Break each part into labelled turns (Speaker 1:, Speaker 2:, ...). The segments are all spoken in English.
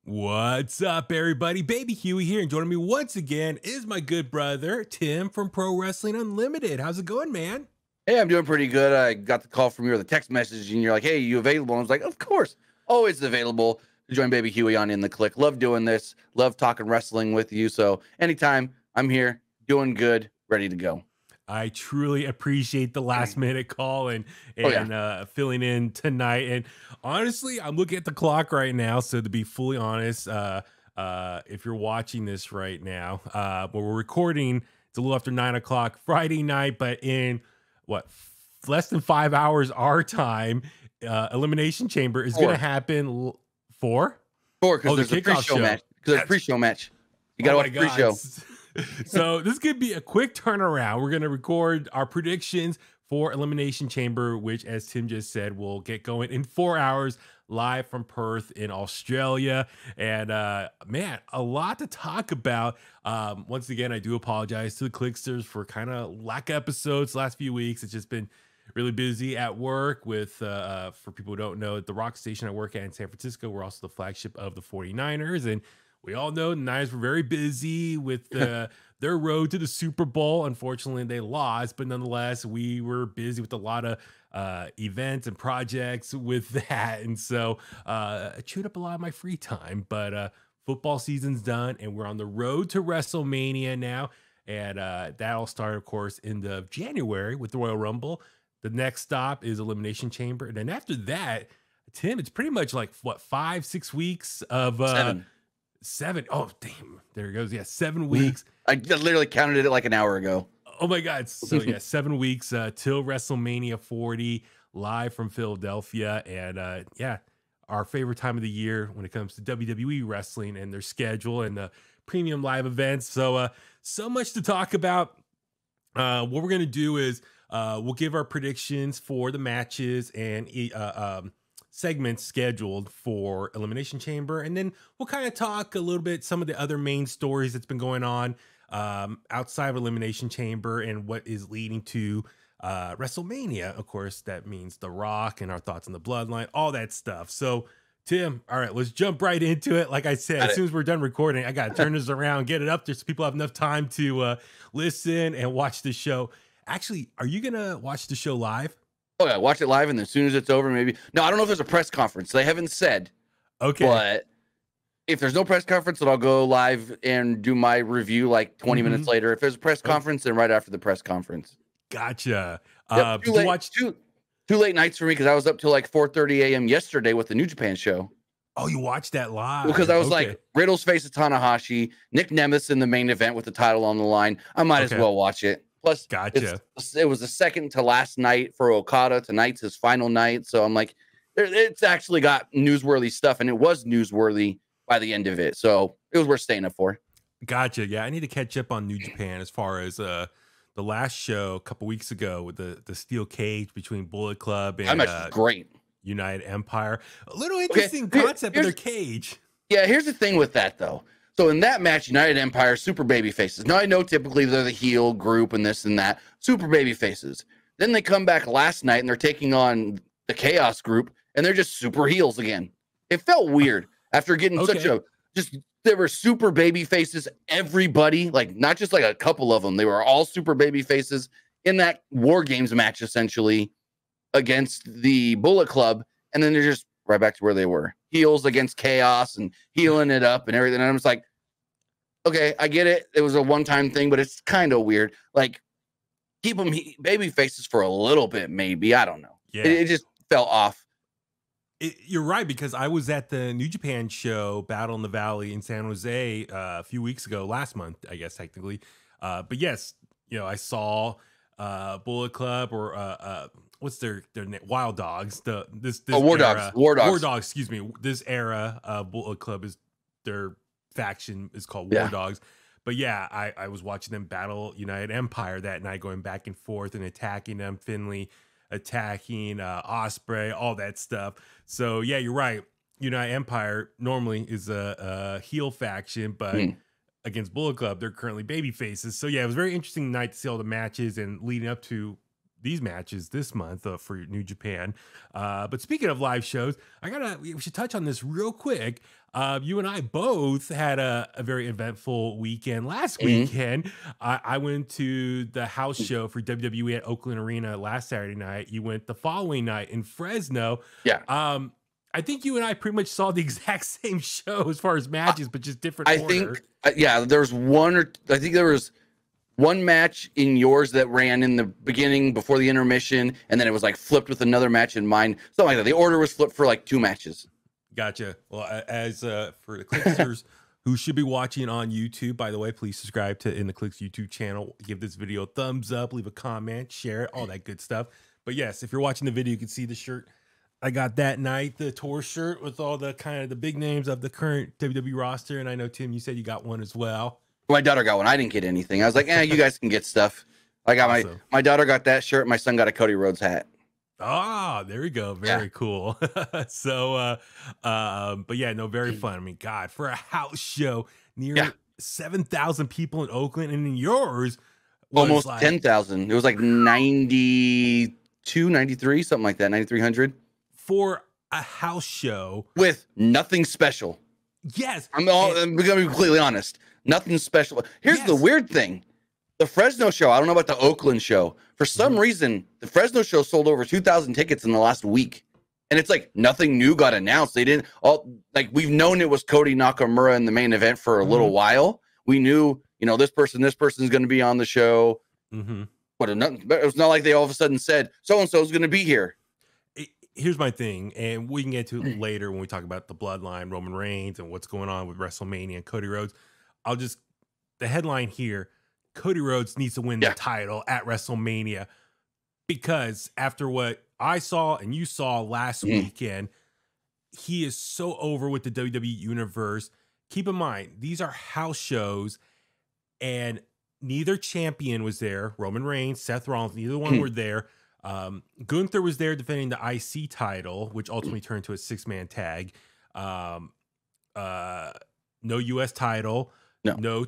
Speaker 1: What's up, everybody? Baby Huey here, and joining me once again is my good brother, Tim from Pro Wrestling Unlimited. How's it going, man?
Speaker 2: Hey, I'm doing pretty good. I got the call from you or the text message, and you're like, hey, you available? And I was like, of course, always available to join Baby Huey on In The Kliq. Love doing this. Love talking wrestling with you. So anytime, I'm here, doing good, ready to go.
Speaker 1: I truly appreciate the last minute call and filling in tonight. And honestly, I'm looking at the clock right now. So to be fully honest, if you're watching this right now, but we're recording, it's a little after 9 o'clock Friday night, but in less than 5 hours our time, Elimination Chamber is going to happen. Four,
Speaker 2: because there's a pre-show match. Because there's a pre-show match. You got to watch the pre-show.
Speaker 1: So this could be a quick turnaround. We're going to record our predictions for Elimination Chamber, which, as Tim just said, will get going in 4 hours live from Perth in Australia. And man, a lot to talk about. Once again, I do apologize to the Kliqsters for kind of lack of episodes last few weeks. It's just been really busy at work with, for people who don't know, the rock station I work at in San Francisco. We're also the flagship of the 49ers. And we all know the Niners were very busy with their road to the Super Bowl. Unfortunately, they lost, but nonetheless, we were busy with a lot of events and projects with that. And so I chewed up a lot of my free time, but football season's done and we're on the road to WrestleMania now. And that all started, of course, in the January with the Royal Rumble. The next stop is Elimination Chamber. And then after that, Tim, it's pretty much like, 5-6 weeks of... Seven. Oh, damn. There it goes. Yeah, 7 weeks.
Speaker 2: I literally counted it like an hour ago.
Speaker 1: Oh, my God. So, yeah, 7 weeks till WrestleMania 40, live from Philadelphia. And, yeah, our favorite time of the year when it comes to WWE wrestling and their schedule and the premium live events. So, so much to talk about. What we're going to do is we'll give our predictions for the matches and segments scheduled for Elimination Chamber, and then we'll kind of talk a little bit some of the other main stories that's been going on outside of Elimination Chamber and what is leading to WrestleMania. Of course, that means The Rock and our thoughts on the Bloodline, all that stuff. So, Tim, all right, let's jump right into it. Like I said, as soon as we're done recording, I got to turn this around, get it up there so people have enough time to listen and watch the show. Actually, are you gonna watch the show live?
Speaker 2: Oh yeah, watch it live, and as soon as it's over, maybe. No, I don't know if there's a press conference. They haven't said.
Speaker 1: Okay.
Speaker 2: But if there's no press conference, then I'll go live and do my review like 20 minutes later. If there's a press conference, then right after the press conference.
Speaker 1: Gotcha.
Speaker 2: Yep, two late nights for me because I was up till like 4:30 a.m. yesterday with the New Japan show.
Speaker 1: Oh, you watched that live?
Speaker 2: Because I was like, Riddle's face of Tanahashi, Nick Nemeth in the main event with the title on the line. I might as well watch it. Plus,
Speaker 1: gotcha.
Speaker 2: It was the second to last night for Okada. Tonight's his final night. So I'm like, it's actually got newsworthy stuff, and it was newsworthy by the end of it. So it was worth staying up for.
Speaker 1: Gotcha. Yeah, I need to catch up on New Japan as far as the last show a couple weeks ago with the steel cage between Bullet Club and
Speaker 2: great
Speaker 1: United Empire. A little interesting concept of their cage.
Speaker 2: Yeah, here's the thing with that, though. So in that match, United Empire, super baby faces. Now I know typically they're the heel group and this and that, super baby faces. Then they come back last night and they're taking on the Chaos group and they're just super heels again. It felt weird after getting there were super baby faces, everybody, like not just like a couple of them. They were all super baby faces in that War Games match, essentially, against the Bullet Club. And then they're just right back to where they were. Heels against Chaos and healing it up and everything. And I'm just like, okay, I get it. It was a one-time thing, but it's kind of weird. Like, keep them baby faces for a little bit, maybe. I don't know.
Speaker 1: Yeah.
Speaker 2: It just fell off.
Speaker 1: You're right, because I was at the New Japan show, Battle in the Valley in San Jose a few weeks ago, last month, I guess, technically. But yes, you know, I saw Bullet Club or what's their name? Wild Dogs.
Speaker 2: War Dogs.
Speaker 1: War Dogs. Excuse me. This era of Bullet Club is their faction is called War Dogs. But yeah, I was watching them battle United Empire that night, going back and forth and attacking them. Finley attacking Osprey, all that stuff. So yeah, you're right. United Empire normally is a heel faction, but against Bullet Club, they're currently baby faces. So yeah, it was a very interesting night to see all the matches and leading up to these matches this month for New Japan. But speaking of live shows, we should touch on this real quick. You and I both had a very eventful weekend last weekend. I went to the house show for WWE at Oakland Arena last Saturday night. You went the following night in Fresno.
Speaker 2: Yeah.
Speaker 1: I think you and I pretty much saw the exact same show as far as matches, but just different order.
Speaker 2: There was one match in yours that ran in the beginning before the intermission, and then it was like flipped with another match in mine. Something like that. The order was flipped for like 2 matches.
Speaker 1: Gotcha. Well, as for the Kliqsters who should be watching on YouTube, by the way, please subscribe to In The Kliq's YouTube channel. Give this video a thumbs up, leave a comment, share it, all that good stuff. But yes, if you're watching the video, you can see the shirt I got that night, the tour shirt with all the kind of the big names of the current WWE roster. And I know, Tim, you said you got one as well.
Speaker 2: My daughter got one. I didn't get anything. I was like, you guys can get stuff. I got
Speaker 1: awesome.
Speaker 2: my daughter got that shirt. My son got a Cody Rhodes hat.
Speaker 1: Ah, there we go. Very cool. So, but yeah, no, very fun. I mean, God, for a house show, near 7,000 people in Oakland, and in yours,
Speaker 2: almost like 10,000. It was like 92, 93, something like that, 9,300.
Speaker 1: For a house show
Speaker 2: with nothing special.
Speaker 1: Yes.
Speaker 2: I'm going to be completely honest. Nothing special. Here's the weird thing. The Fresno show, I don't know about the Oakland show. For some reason, the Fresno show sold over 2,000 tickets in the last week. And it's like nothing new got announced. They didn't we've known it was Cody Nakamura in the main event for a little while. We knew, this person's going to be on the show. But it was not like they all of a sudden said, so-and-so is going to be here.
Speaker 1: Here's my thing, and we can get to it later when we talk about the bloodline, Roman Reigns, and what's going on with WrestleMania and Cody Rhodes. The headline here, Cody Rhodes needs to win the title at WrestleMania, because after what I saw and you saw last weekend, he is so over with the WWE Universe. Keep in mind, these are house shows, and neither champion was there. Roman Reigns, Seth Rollins, neither one were there. Gunther was there defending the IC title, which ultimately turned to a 6-man tag. No US title, no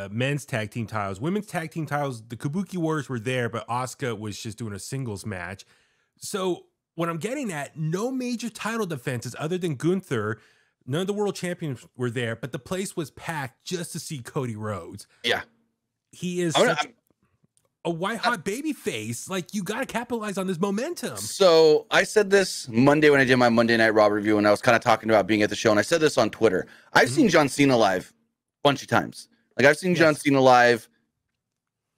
Speaker 1: men's tag team titles. Women's tag team titles, the Kabuki Warriors were there, but Asuka was just doing a singles match. So what I'm getting at, no major title defenses other than Gunther. None of the world champions were there, but the place was packed just to see Cody Rhodes.
Speaker 2: Yeah.
Speaker 1: He is a white hot baby face. Like, you got to capitalize on this momentum.
Speaker 2: So I said this Monday when I did my Monday Night Raw review, and I was kind of talking about being at the show, and I said this on Twitter. I've seen John Cena live a bunch of times. Like, I've seen John Cena live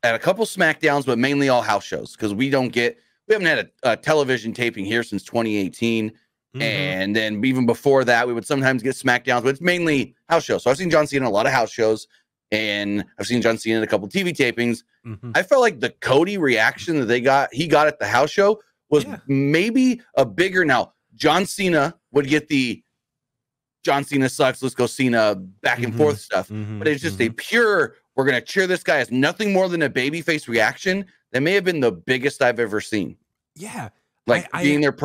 Speaker 2: at a couple SmackDowns, but mainly all house shows, because we haven't had a television taping here since 2018. And then even before that, we would sometimes get SmackDowns, but it's mainly house shows. So I've seen John Cena in a lot of house shows, and I've seen John Cena in a couple TV tapings. I felt like the Cody reaction that he got at the house show was maybe a bigger. Now, John Cena would get the John Cena sucks, let's go Cena back and forth stuff. But it's just a pure, we're going to cheer this guy as nothing more than a babyface reaction that may have been the biggest I've ever seen.
Speaker 1: Yeah.
Speaker 2: Like being there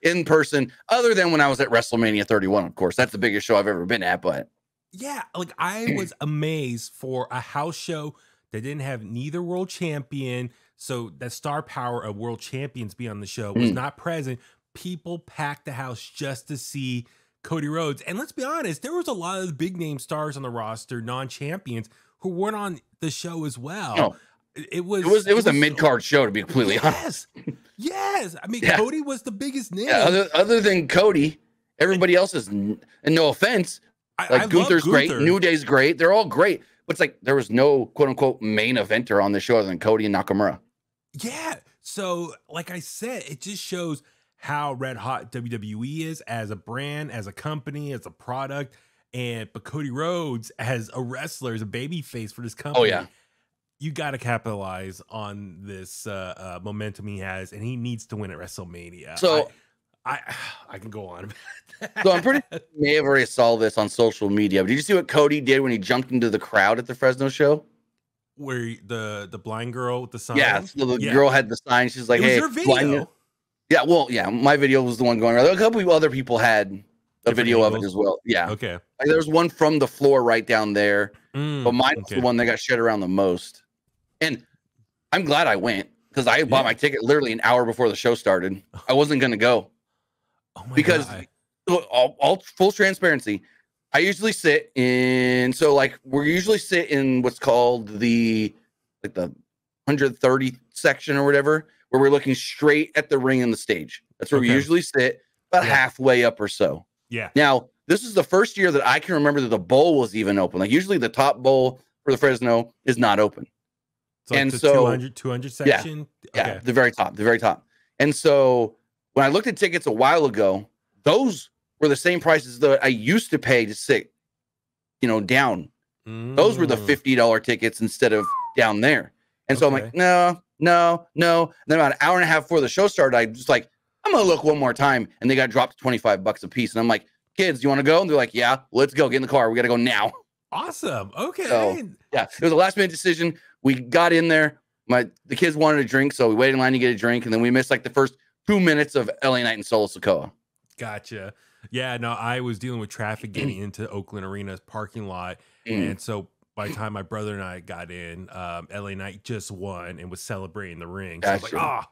Speaker 2: in person, other than when I was at WrestleMania 31, of course. That's the biggest show I've ever been at, but
Speaker 1: yeah, like I was amazed for a house show that didn't have neither world champion. So that star power of world champions be on the show was not present. People packed the house just to see Cody Rhodes. And let's be honest, there was a lot of the big name stars on the roster, non-champions, who weren't on the show as well.
Speaker 2: No.
Speaker 1: It was
Speaker 2: a mid-card show, to be completely honest.
Speaker 1: Yes. I mean, Cody was the biggest name.
Speaker 2: Yeah, other than Cody, everybody else is, and no offense, like Gunther's great, New Day's great. They're all great. But it's like there was no quote-unquote main eventer on the show other than Cody and Nakamura.
Speaker 1: Yeah. So, like I said, it just shows how red hot WWE is as a brand, as a company, as a product. But Cody Rhodes as a wrestler, as a baby face for this company.
Speaker 2: Oh, yeah.
Speaker 1: You got to capitalize on this momentum he has, and he needs to win at WrestleMania.
Speaker 2: So
Speaker 1: I can go on about that.
Speaker 2: So I'm pretty sure you may have already saw this on social media. But did you see what Cody did when he jumped into the crowd at the Fresno show?
Speaker 1: Where the blind girl with the sign?
Speaker 2: Yeah, so the girl had the sign. She's like, "Hey,
Speaker 1: her video."
Speaker 2: Yeah, well, yeah, my video was the one going around. A couple of other people had a video of it as well. Yeah.
Speaker 1: Okay.
Speaker 2: Like, there was one from the floor right down there, but mine was the one that got shared around the most. And I'm glad I went, because I bought my ticket literally an hour before the show started. I wasn't going to go.
Speaker 1: Oh my
Speaker 2: because
Speaker 1: God.
Speaker 2: all full transparency, I usually sit in, so like we usually sit in what's called the 130 section or whatever, where we're looking straight at the ring and the stage. That's where we usually sit, about halfway up or so.
Speaker 1: Yeah.
Speaker 2: Now, this is the first year that I can remember that the bowl was even open. Like usually the top bowl for the Fresno is not open.
Speaker 1: So like
Speaker 2: and
Speaker 1: the
Speaker 2: so
Speaker 1: 200 section?
Speaker 2: Yeah, the very top. And so when I looked at tickets a while ago, those were the same prices that I used to pay to sit, down. Those were the $50 tickets instead of down there. And so I'm like, no. And then about an hour and a half before the show started, I just like, I'm going to look one more time. And they got dropped to $25 a piece. And I'm like, kids, you want to go? And they're like, yeah, let's go. Get in the car. We got to go now.
Speaker 1: Awesome. Okay.
Speaker 2: So, yeah, it was a last minute decision. We got in there. The kids wanted a drink. So we waited in line to get a drink. And then we missed like the first 2 minutes of LA Knight and Solo Sikoa.
Speaker 1: Gotcha. Yeah, no, I was dealing with traffic getting into Oakland Arena's parking lot. And so by the time my brother and I got in, LA Knight just won and was celebrating the ring. So I was like,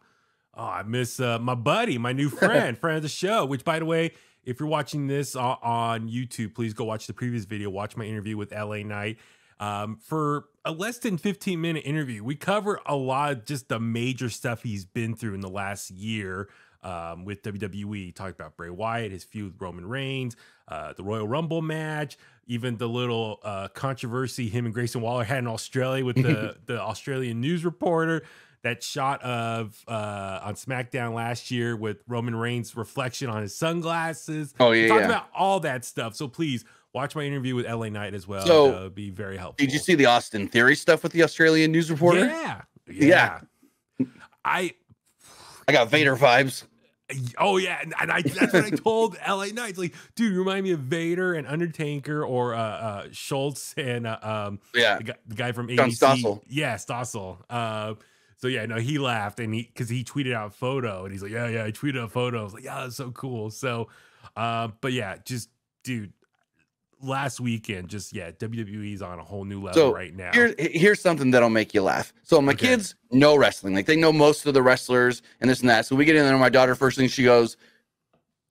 Speaker 1: I miss my buddy, my new friend of the show, which, by the way, if you're watching this on YouTube, please go watch the previous video, watch my interview with LA Knight. For a less than 15-minute interview, we cover a lot of just the major stuff he's been through in the last year. With WWE, talked about Bray Wyatt, his feud with Roman Reigns, the Royal Rumble match, even the little controversy him and Grayson Waller had in Australia with the Australian news reporter, that shot of on SmackDown last year with Roman Reigns' reflection on his sunglasses. Talked about all that stuff. So please watch my interview with LA Knight as well.
Speaker 2: So
Speaker 1: it'll be very helpful.
Speaker 2: Did you see the Austin Theory stuff with the Australian news reporter?
Speaker 1: Yeah. I
Speaker 2: got Vader vibes.
Speaker 1: Oh yeah, and that's what I told LA Knight. It's like, dude, you remind me of Vader and Undertaker or Schultz and the guy from ABC.
Speaker 2: Stossel.
Speaker 1: Yeah, Stossel. So yeah, no, he laughed and because he tweeted out a photo and he's like, yeah, I tweeted a photo. I was like, yeah, that's so cool. So, but yeah, just dude, last weekend, WWE's on a whole new level right now.
Speaker 2: Here's something that'll make you laugh. So my kids know wrestling. Like they know most of the wrestlers and this and that. So we get in there, my daughter, first thing she goes,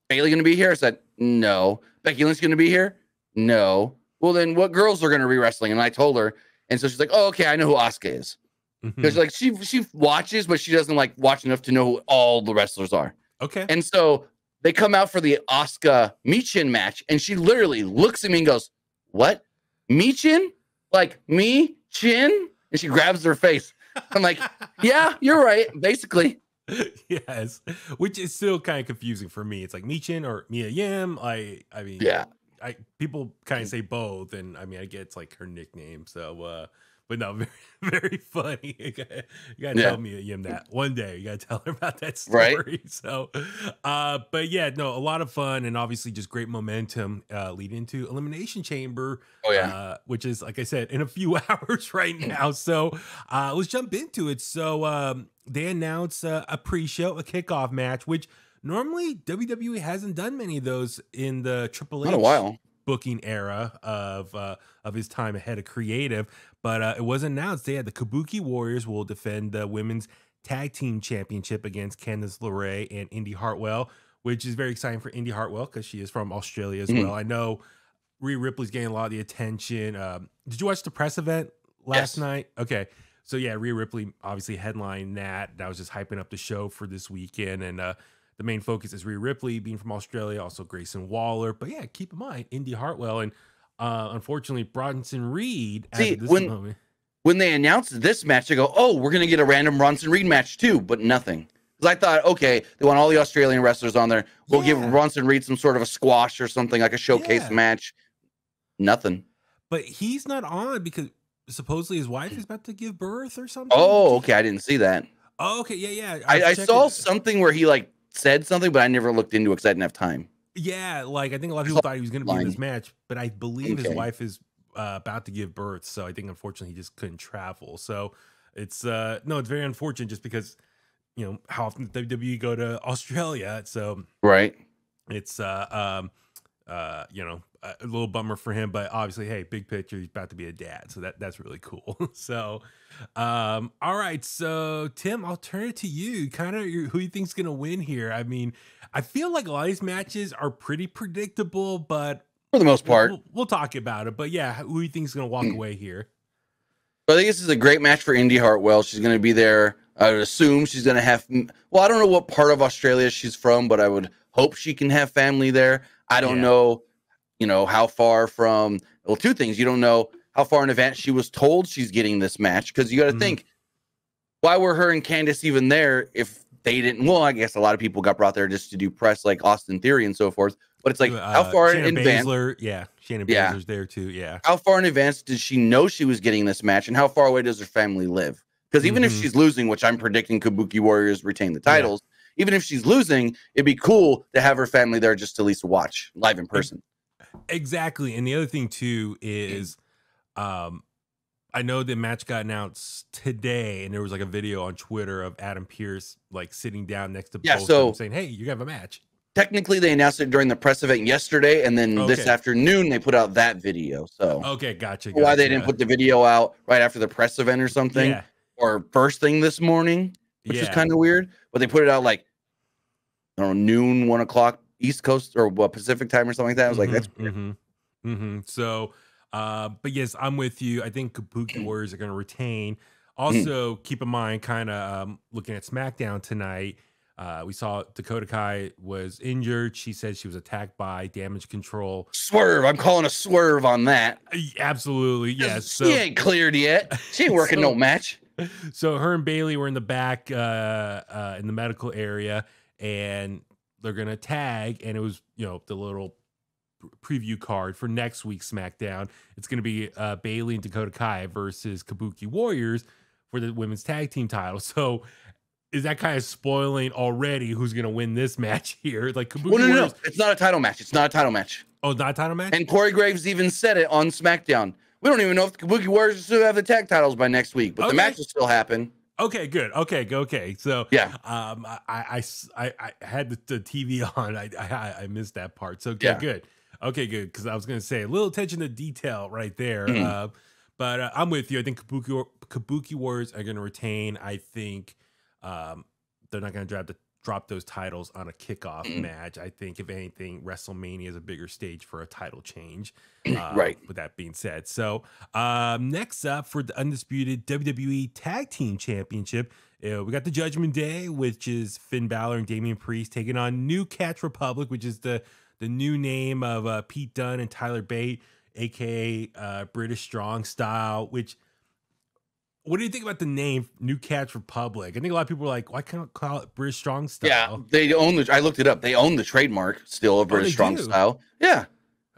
Speaker 2: Bailey gonna be here? I said, no. Becky Lynch gonna be here? No. Well, then what girls are gonna be wrestling? And I told her. And so she's like, oh, okay, I know who Asuka is. Because like she watches, but she doesn't like watch enough to know who all the wrestlers are.
Speaker 1: Okay.
Speaker 2: And so they come out for the Asuka Michin match, and she literally looks at me and goes, what? Michin? Like me? Chin? And she grabs her face. I'm like, yeah, you're right, basically.
Speaker 1: Yes. Which is still kind of confusing for me. It's like Michin or Mia Yim. I mean,
Speaker 2: yeah.
Speaker 1: People kind of say both, and I mean, I get it's like her nickname. So but no, very, very funny. You gotta tell Mia Yim that one day. You gotta tell her about that story.
Speaker 2: Right.
Speaker 1: So, but yeah, no, a lot of fun and obviously just great momentum leading into Elimination Chamber.
Speaker 2: Oh yeah,
Speaker 1: which is like I said in a few hours right now. So let's jump into it. So they announced a pre-show, a kickoff match, which normally WWE hasn't done many of those in the Triple H
Speaker 2: not a while
Speaker 1: booking era of his time ahead of creative, but it was announced they had the Kabuki Warriors will defend the women's tag team championship against Candice LeRae and Indy Hartwell, which is very exciting for Indy Hartwell because she is from Australia as well. I know Rhea Ripley's getting a lot of the attention. Did you watch the press event last night? Okay. So yeah, Rhea Ripley obviously headlined that. That was just hyping up the show for this weekend. And the main focus is Rhea Ripley being from Australia, also Grayson Waller. But yeah, keep in mind, Indy Hartwell and unfortunately Bronson Reed.
Speaker 2: See, when they announced this match, they go, oh, we're going to get a random Bronson Reed match too, but nothing. Because I thought, okay, they want all the Australian wrestlers on there. We'll give Bronson Reed some sort of a squash or something, like a showcase match. Nothing.
Speaker 1: But he's not on because supposedly his wife is about to give birth or something.
Speaker 2: Oh, okay. I didn't see that.
Speaker 1: Oh, okay. Yeah.
Speaker 2: I saw something where he like said something, but I never looked into it because I didn't have time.
Speaker 1: Yeah, like I think a lot of people thought he was going to be in this match, but I believe his wife is about to give birth, so I think unfortunately he just couldn't travel. So it's it's very unfortunate just because how often WWE go to Australia, so
Speaker 2: right.
Speaker 1: It's You know, a little bummer for him, but obviously, hey, big picture, he's about to be a dad, so that's really cool. So, all right, so Tim, I'll turn it to you. Kind of who you think's gonna win here? I mean, I feel like a lot of these matches are pretty predictable, but
Speaker 2: for the most part.
Speaker 1: we'll talk about it. But yeah, who do you think's gonna walk away here?
Speaker 2: So I think this is a great match for Indy Hartwell. She's going to be there. I would assume she's going to have. Well, I don't know what part of Australia she's from, but I would hope she can have family there. I don't know, how far from. Well, two things. You don't know how far in advance she was told she's getting this match, because you got to think, why were her and Candice even there if they didn't? Well, I guess a lot of people got brought there just to do press, like Austin Theory and so forth. But it's like, how far in advance?
Speaker 1: Shannon Baszler's there too. Yeah.
Speaker 2: How far in advance did she know she was getting this match, and how far away does her family live? Because even if she's losing, which I'm predicting Kabuki Warriors retain the titles, even if she's losing, it'd be cool to have her family there just to at least watch live in person.
Speaker 1: Exactly. And the other thing too is, I know the match got announced today, and there was like a video on Twitter of Adam Pearce like sitting down next to both saying, "Hey, you have a match."
Speaker 2: Technically, they announced it during the press event yesterday, and then this afternoon they put out that video. So
Speaker 1: gotcha.
Speaker 2: Why they didn't put the video out right after the press event or something, or first thing this morning, which is kind of weird. But they put it out like, I don't know, noon, 1 o'clock East Coast or Pacific time or something like that. I was like, that's weird.
Speaker 1: So, but yes, I'm with you. I think Kabuki Warriors are going to retain. Also, keep in mind, kind of looking at SmackDown tonight. We saw Dakota Kai was injured. She said she was attacked by Damage Control.
Speaker 2: Swerve. I'm calling a swerve on that.
Speaker 1: Absolutely. Yes.
Speaker 2: So, she ain't cleared yet. She ain't working no match.
Speaker 1: So her and Bailey were in the back in the medical area, and they're going to tag. And it was, the little preview card for next week's SmackDown. It's going to be Bailey and Dakota Kai versus Kabuki Warriors for the women's tag team title. So is that kind of spoiling already who's going to win this match here? Like Kabuki Warriors.
Speaker 2: No. It's not a title match. It's not a title match.
Speaker 1: Oh, not a title match?
Speaker 2: And Corey Graves even said it on SmackDown. We don't even know if the Kabuki Warriors still have the tag titles by next week, but the match will still happen.
Speaker 1: Okay, good. Okay. So
Speaker 2: yeah,
Speaker 1: I had the TV on. I missed that part. So good. Okay, good. Because I was going to say a little attention to detail right there. But I'm with you. I think Kabuki Warriors are going to retain. I think they're not going to drop those titles on a kickoff match. I think, if anything, WrestleMania is a bigger stage for a title change.
Speaker 2: Right.
Speaker 1: With that being said. So next up for the undisputed WWE Tag Team Championship, we got the Judgment Day, which is Finn Balor and Damian Priest taking on New Catch Republic, which is the new name of Pete Dunne and Tyler Bate, a.k.a. British Strong Style, which... What do you think about the name New Catch Republic? I think a lot of people are like, why can't I call it British Strong Style?
Speaker 2: Yeah, they own I looked it up. They own the trademark still of British Strong Style. Yeah.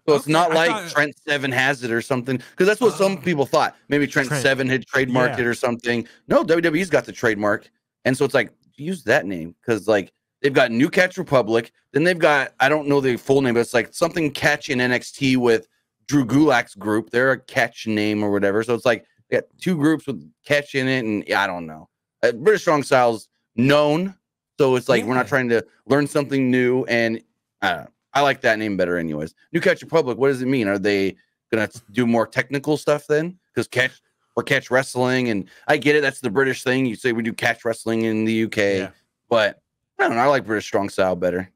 Speaker 2: So it's not like Trent Seven has it or something. Because that's what some people thought. Maybe Trent Seven had trademarked it or something. No, WWE's got the trademark. And so it's like, use that name. Because like they've got New Catch Republic. Then they've got, I don't know the full name, but it's like something Catch in NXT with Drew Gulak's group. They're a Catch name or whatever. So it's like, they got two groups with Catch in it, and I don't know. British Strong Style's known, so it's like we're not trying to learn something new, and I don't know. I like that name better anyways. New Catch Republic, what does it mean? Are they going to do more technical stuff then? Because Catch Wrestling, and I get it, that's the British thing. You say we do Catch Wrestling in the UK, but I don't know. I like British Strong Style better.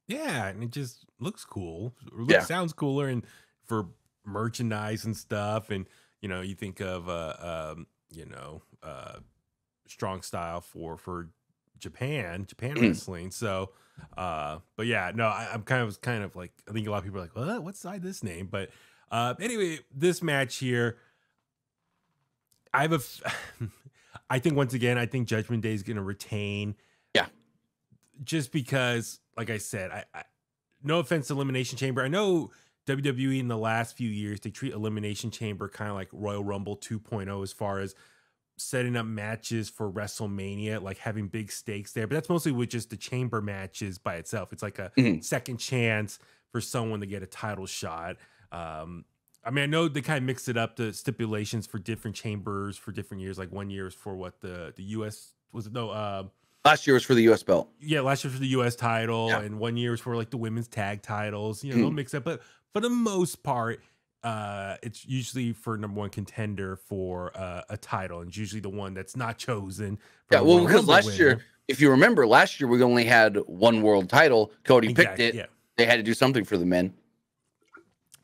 Speaker 1: Yeah, and it just looks cool. Sounds cooler, and for merchandise and stuff, and you think of Strong Style for Japan wrestling. So but yeah, no, I'm kind of like, I think a lot of people are like, what's this name? But anyway, this match here, I think once again, I think Judgment Day is going to retain. Yeah. Just because, like I said, I no offense to Elimination Chamber. I know WWE in the last few years, they treat Elimination Chamber kind of like Royal Rumble 2.0 as far as setting up matches for WrestleMania, like having big stakes there. But that's mostly with just the chamber matches by itself. It's like a second chance for someone to get a title shot. I mean, I know they kind of mixed it up, the stipulations for different chambers for different years. Like 1 year is for what the US was it? No,
Speaker 2: Last year was for the U.S. belt.
Speaker 1: Yeah, last year for the U.S. title,
Speaker 2: Yeah.
Speaker 1: and 1 year was for like the women's tag titles. You know, they'll mix up, but for the most part, it's usually for number one contender for a title, and it's usually the one that's not chosen.
Speaker 2: Yeah, well, because last year, if you remember, last year we only had one world title. Cody picked it.
Speaker 1: Yeah.
Speaker 2: They had to do something for the men.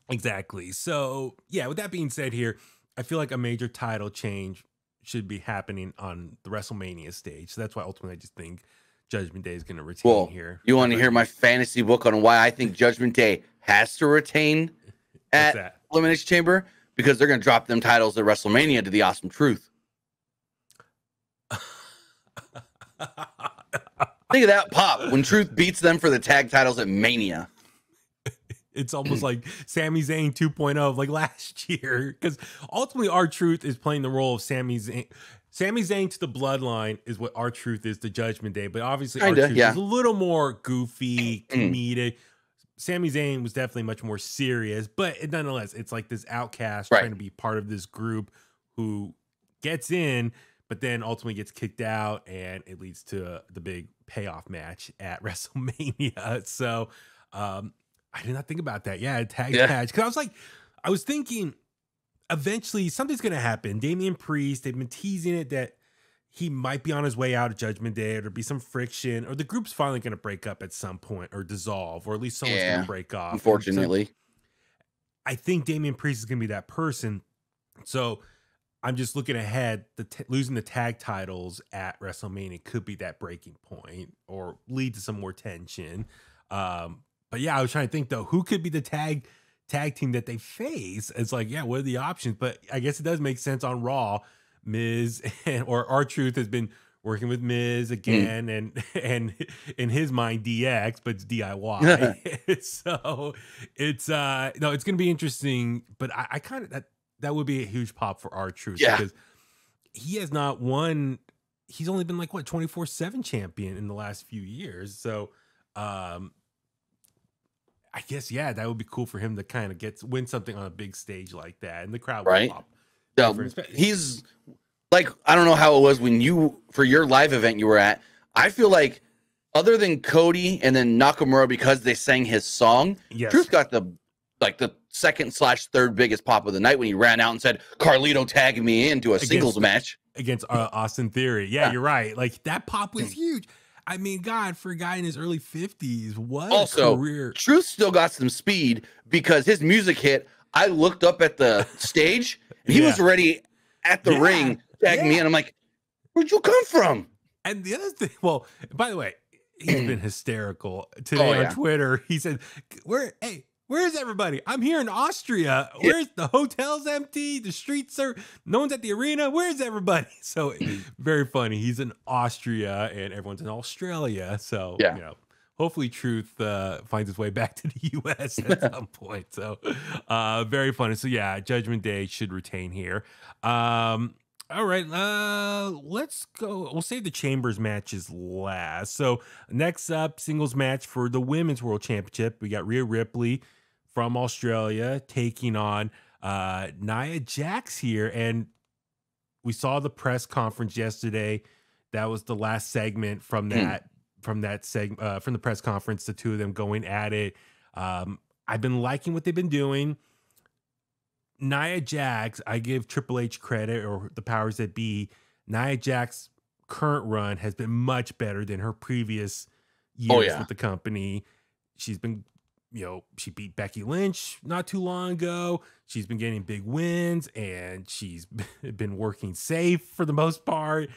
Speaker 1: Exactly. So, yeah, with that being said here, I feel like a major title change should be happening on the WrestleMania stage. So that's why ultimately I just think Judgment Day is going to retain here.
Speaker 2: You want to hear my fantasy book on why I think Judgment Day has to retain at Elimination Chamber? Because they're going to drop them titles at WrestleMania to the Awesome Truth. Think of that pop when Truth beats them for the tag titles at Mania.
Speaker 1: It's almost like Sami Zayn 2.0, like last year, because ultimately R-Truth is playing the role of Sami Zayn. Sami Zayn to the Bloodline is what R-Truth is to Judgment Day, but obviously R-Truth is a little more goofy, comedic. Sami Zayn was definitely much more serious, but nonetheless, it's like this outcast trying to be part of this group who gets in, but then ultimately gets kicked out, and it leads to the big payoff match at WrestleMania. So, I did not think about that. Yeah, a tag match. Because I was thinking eventually something's going to happen. Damian Priest, they've been teasing it that he might be on his way out of Judgment Day, or there'll be some friction, or the group's finally going to break up at some point or dissolve, or at least someone's going to break off.
Speaker 2: Unfortunately.
Speaker 1: So I think Damian Priest is going to be that person. So I'm just looking ahead. Losing the tag titles at WrestleMania could be that breaking point or lead to some more tension. But yeah, I was trying to think though, who could be the tag team that they face? It's like, yeah, what are the options? But I guess it does make sense on Raw. Miz or R-Truth has been working with Miz again, and in his mind DX, but it's DIY. So it's no, it's gonna be interesting. But I kind of that would be a huge pop for R-Truth because he has not won. He's only been like 24/7 champion in the last few years. So I guess, that would be cool for him to kind of win something on a big stage like that. And the crowd will pop.
Speaker 2: No, he's like, I don't know how it was when for your live event you were at. I feel like other than Cody and then Nakamura, because they sang his song, Truth got the second/third biggest pop of the night when he ran out and said, Carlito tagged me into a singles match.
Speaker 1: Against Austin Theory. Yeah, you're right. Like that pop was huge. I mean, God, for a guy in his early 50s, what a career.
Speaker 2: Truth still got some speed because his music hit. I looked up at the stage and he was already at the ring tagging me. And I'm like, where'd you come from?
Speaker 1: And the other thing, well, by the way, he's been hysterical today on Twitter. He said, where's everybody? I'm here in Austria. Where's the hotel's empty? The streets are, no one's at the arena. Where's everybody? So very funny. He's in Austria and everyone's in Australia. So, you know, hopefully Truth finds his way back to the US at some point. So very funny. So yeah, Judgment Day should retain here. All right, let's go. We'll save the Chambers matches last. So next up, singles match for the Women's World Championship. We got Rhea Ripley from Australia taking on Nia Jax here. And we saw the press conference yesterday. That was the last segment from from the press conference, the two of them going at it. I've been liking what they've been doing. Nia Jax, I give Triple H credit, or the powers that be. Nia Jax's current run has been much better than her previous years with the company. She's been, she beat Becky Lynch not too long ago. She's been getting big wins, and she's been working safe for the most part.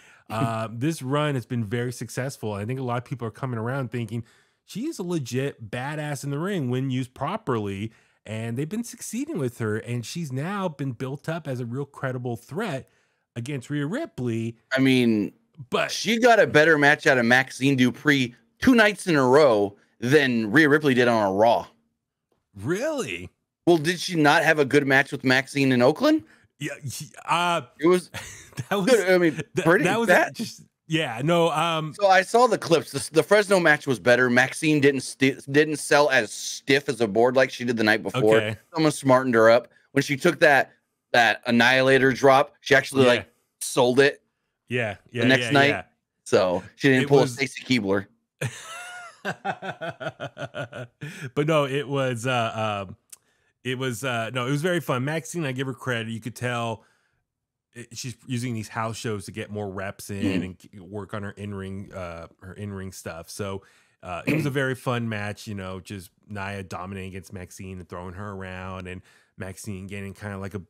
Speaker 1: This run has been very successful. I think a lot of people are coming around thinking she is a legit badass in the ring when used properly. And they've been succeeding with her, and she's now been built up as a real credible threat against Rhea Ripley.
Speaker 2: I mean,
Speaker 1: but
Speaker 2: she got a better match out of Maxine Dupree 2 nights in a row than Rhea Ripley did on a Raw.
Speaker 1: Really?
Speaker 2: Well, did she not have a good match with Maxine in Oakland?
Speaker 1: Yeah,
Speaker 2: it was
Speaker 1: that was
Speaker 2: good. I mean, pretty bad.
Speaker 1: Yeah, no.
Speaker 2: So I saw the clips. The Fresno match was better. Maxine didn't sell as stiff as a board like she did the night before.
Speaker 1: Okay.
Speaker 2: Someone smartened her up. When she took that Annihilator drop, she actually sold it.
Speaker 1: Yeah.
Speaker 2: The next night. So she didn't pull a
Speaker 1: was
Speaker 2: Stacy Keebler.
Speaker 1: but no, it was no, it was very fun. Maxine, I give her credit. You could tell she's using these house shows to get more reps in and work on her in-ring stuff. So it was a very fun match, you know, just Nia dominating against Maxine and throwing her around, and Maxine getting kind of like a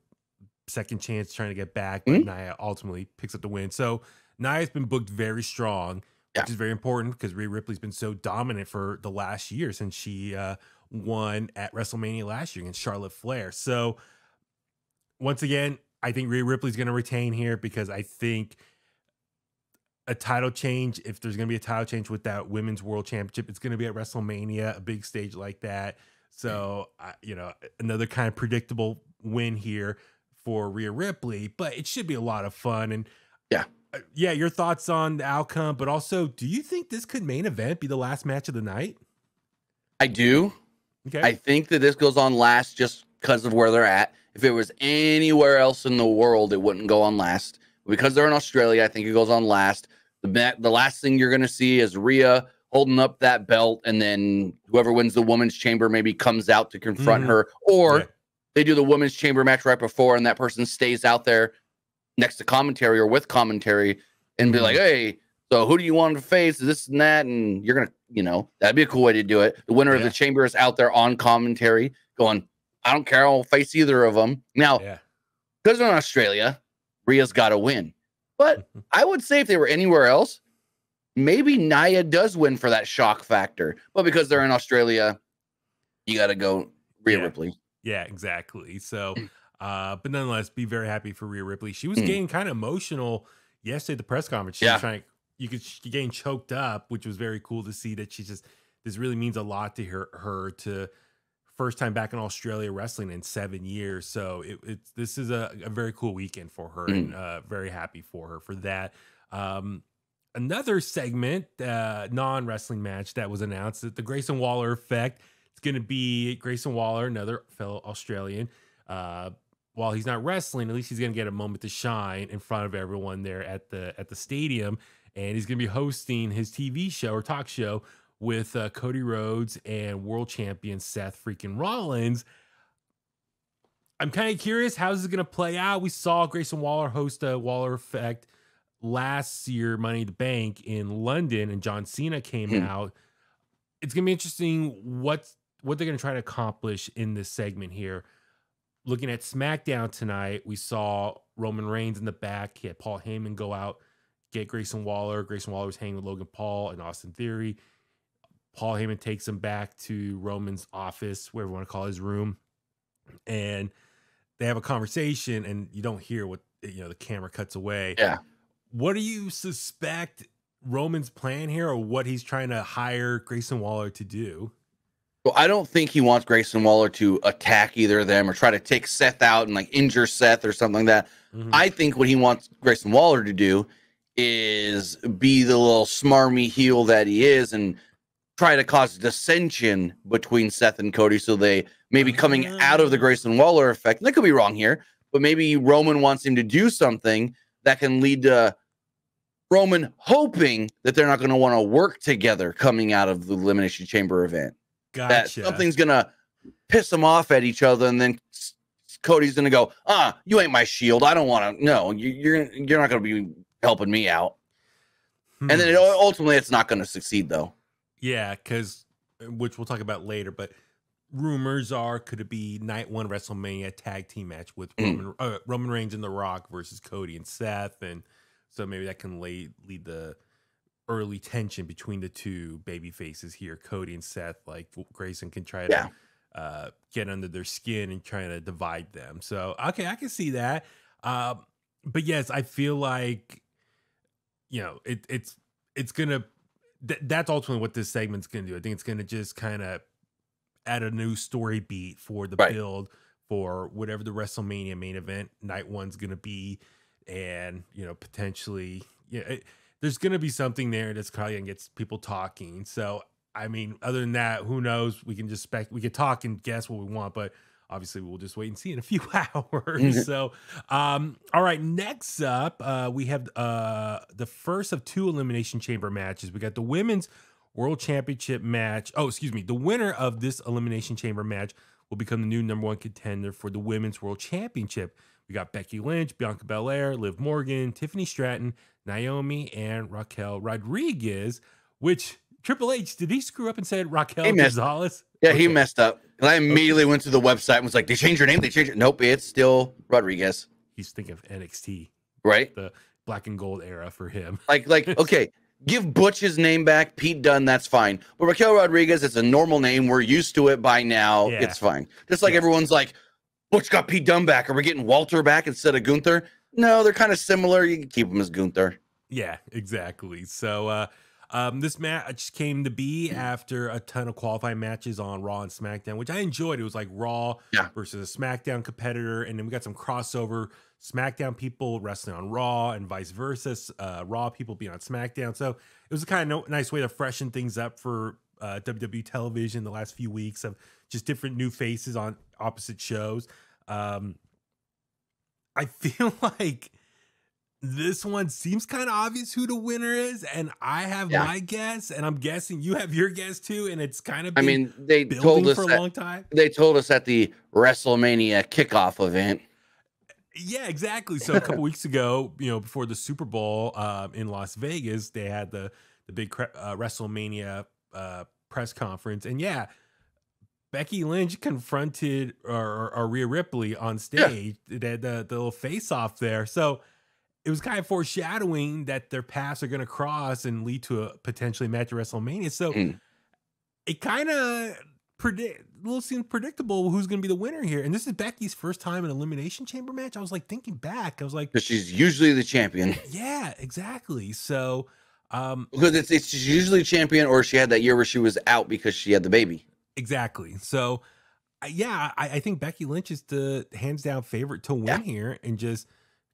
Speaker 1: second chance trying to get back, but Nia ultimately picks up the win. So Nia's been booked very strong, which is very important because Rhea Ripley's been so dominant for the last year since she won at WrestleMania last year against Charlotte Flair. So once again, I think Rhea Ripley's going to retain here because I think a title change, if there's going to be a title change with that Women's World Championship, it's going to be at WrestleMania, a big stage like that. So, you know, another kind of predictable win here for Rhea Ripley, but it should be a lot of fun. And yeah, your thoughts on the outcome, but also, do you think this could main event be the last match of the night?
Speaker 2: I do.
Speaker 1: Okay.
Speaker 2: I think that this goes on last just because of where they're at. If it was anywhere else in the world, it wouldn't go on last. Because they're in Australia, I think it goes on last. The last thing you're going to see is Rhea holding up that belt, and then whoever wins the Women's Chamber maybe comes out to confront her, or they do the Women's Chamber match right before, and that person stays out there next to commentary or with commentary and be like, hey, so who do you want to face? This and that, and you're going to, you know, that'd be a cool way to do it. The winner of the Chamber is out there on commentary going, I don't care. I'll face either of them. Now, because they're in Australia, Rhea's got to win. But I would say if they were anywhere else, maybe Nia does win for that shock factor. But because they're in Australia, you got to go Rhea Ripley.
Speaker 1: Yeah, exactly. So, but nonetheless, be very happy for Rhea Ripley. She was getting kind of emotional yesterday at the press conference. She was trying, she getting choked up, which was very cool to see that this really means a lot to her to first time back in Australia wrestling in 7 years. So this is a very cool weekend for her, and very happy for her for that. Another segment, non-wrestling match that was announced, that the Grayson Waller effect. It's going to be Grayson Waller, another fellow Australian. While he's not wrestling, at least he's going to get a moment to shine in front of everyone there at the stadium. And he's going to be hosting his TV show or talk show with Cody Rhodes and world champion Seth freaking Rollins. I'm kind of curious how this is going to play out. We saw Grayson Waller host a Waller Effect last year, Money in the Bank in London, and John Cena came out. It's going to be interesting what they're going to try to accomplish in this segment here. Looking at SmackDown tonight, we saw Roman Reigns in the back. He had Paul Heyman go out, get Grayson Waller. Grayson Waller was hanging with Logan Paul and Austin Theory. Paul Heyman takes him back to Roman's office, whatever you want to call his room, and they have a conversation, and you don't hear what, you know, the camera cuts away.
Speaker 2: Yeah.
Speaker 1: What do you suspect Roman's plan here, or what he's trying to hire Grayson Waller to do?
Speaker 2: Well, I don't think he wants Grayson Waller to attack either of them or try to take Seth out and like injure Seth or something like that. I think what he wants Grayson Waller to do is be the little smarmy heel that he is and try to cause dissension between Seth and Cody, so they maybe coming out of the Grayson Waller effect. And I could be wrong here, but maybe Roman wants him to do something that can lead to Roman hoping that they're not going to want to work together coming out of the Elimination Chamber event.
Speaker 1: Gotcha.
Speaker 2: That something's going to piss them off at each other, and then Cody's going to go, you ain't my shield. I don't want to. No, you're not going to be helping me out. And then ultimately it's not going to succeed, though.
Speaker 1: Yeah, because, which we'll talk about later, but rumors are, could it be night one WrestleMania tag team match with Roman Reigns and The Rock versus Cody and Seth, and so maybe that can lead the early tension between the two baby faces here, Cody and Seth. Like Grayson can try to get under their skin and try to divide them. So okay, I can see that. But yes, I feel like, you know, it's gonna. That's ultimately what this segment's going to do. I think it's going to just kind of add a new story beat for the build for whatever the WrestleMania main event night one's going to be. And, you know, potentially, there's going to be something there that's probably going to get people talking. So, I mean, other than that, who knows? We can just we can talk and guess what we want, but obviously we'll just wait and see in a few hours. So, all right, next up, we have the first of 2 Elimination Chamber matches. We got the Women's World Championship match. Oh, excuse me. The winner of this Elimination Chamber match will become the new #1 contender for the Women's World Championship. We got Becky Lynch, Bianca Belair, Liv Morgan, Tiffany Stratton, Naomi, and Raquel Rodriguez, which Triple H, did he screw up and said Raquel Gonzalez?
Speaker 2: Yeah, he messed up. And I immediately went to the website and was like, they changed her name. They changed it. Nope, it's still Rodriguez.
Speaker 1: He's thinking of NXT.
Speaker 2: Right?
Speaker 1: The black and gold era for him.
Speaker 2: Like, okay, give Butch his name back. Pete Dunne, that's fine. But Raquel Rodriguez, it's a normal name. We're used to it by now. Yeah. It's fine. Just like everyone's like, Butch got Pete Dunne back. Are we getting Walter back instead of Gunther? No, they're kind of similar. You can keep them as Gunther.
Speaker 1: Yeah, exactly. So this match came to be after a ton of qualifying matches on Raw and SmackDown, which I enjoyed. It was like Raw versus a SmackDown competitor, and then we got some crossover SmackDown people wrestling on Raw and vice versa, Raw people being on SmackDown. So it was a kind of nice way to freshen things up for WWE television the last few weeks of just different new faces on opposite shows. I feel like this one seems kind of obvious who the winner is, and I have my guess, and I'm guessing you have your guess too, and it's kind of
Speaker 2: they told us
Speaker 1: for a long time.
Speaker 2: They told us at the WrestleMania kickoff event.
Speaker 1: Yeah, exactly. So a couple weeks ago, before the Super Bowl in Las Vegas, they had the big WrestleMania press conference, and Becky Lynch confronted or Rhea Ripley on stage. They had the little face off there, so it was kind of foreshadowing that their paths are going to cross and lead to a potentially match at WrestleMania. So it kind of seems predictable who's going to be the winner here. And this is Becky's first time in an Elimination Chamber match. I was like thinking back. I was like,
Speaker 2: because she's usually the champion.
Speaker 1: Yeah, exactly. So
Speaker 2: because it's usually champion, or she had that year where she was out because she had the baby.
Speaker 1: Exactly. So I think Becky Lynch is the hands down favorite to win here and just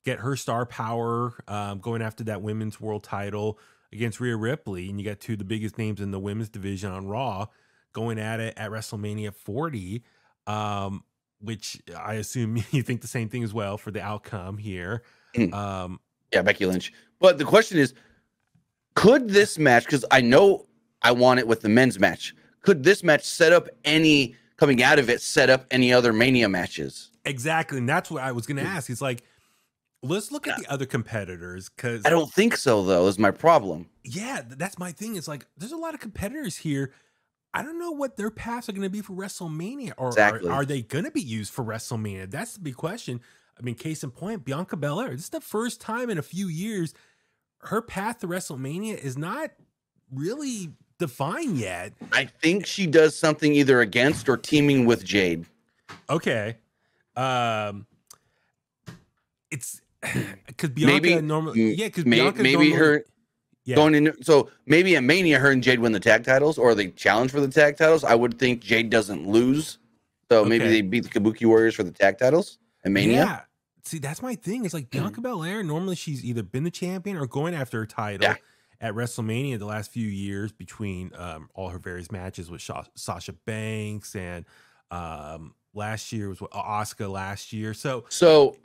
Speaker 1: get her star power going after that women's world title against Rhea Ripley. And you got 2 of the biggest names in the women's division on Raw going at it at WrestleMania 40, which I assume you think the same thing as well for the outcome here.
Speaker 2: Becky Lynch. But the question is, could this match, because I know I want it with the men's match, could this match set up any other Mania matches?
Speaker 1: Exactly. And that's what I was going to ask. It's like, let's look at the other competitors, because
Speaker 2: I don't think so, though, is my problem.
Speaker 1: Yeah, that's my thing. It's like there's a lot of competitors here. I don't know what their paths are going to be for WrestleMania, or are they going to be used for WrestleMania? That's the big question. I mean, case in point, Bianca Belair. This is the first time in a few years her path to WrestleMania is not really defined yet.
Speaker 2: I think she does something either against or teaming with Jade.
Speaker 1: Okay. It's because Bianca
Speaker 2: going in. So maybe at Mania, her and Jade win the tag titles, or they challenge for the tag titles. I would think Jade doesn't lose, so maybe they beat the Kabuki Warriors for the tag titles at Mania.
Speaker 1: Yeah, see, that's my thing. It's like Bianca Belair. Normally, she's either been the champion or going after her title at WrestleMania the last few years between all her various matches with Sasha Banks and last year was Asuka last year. So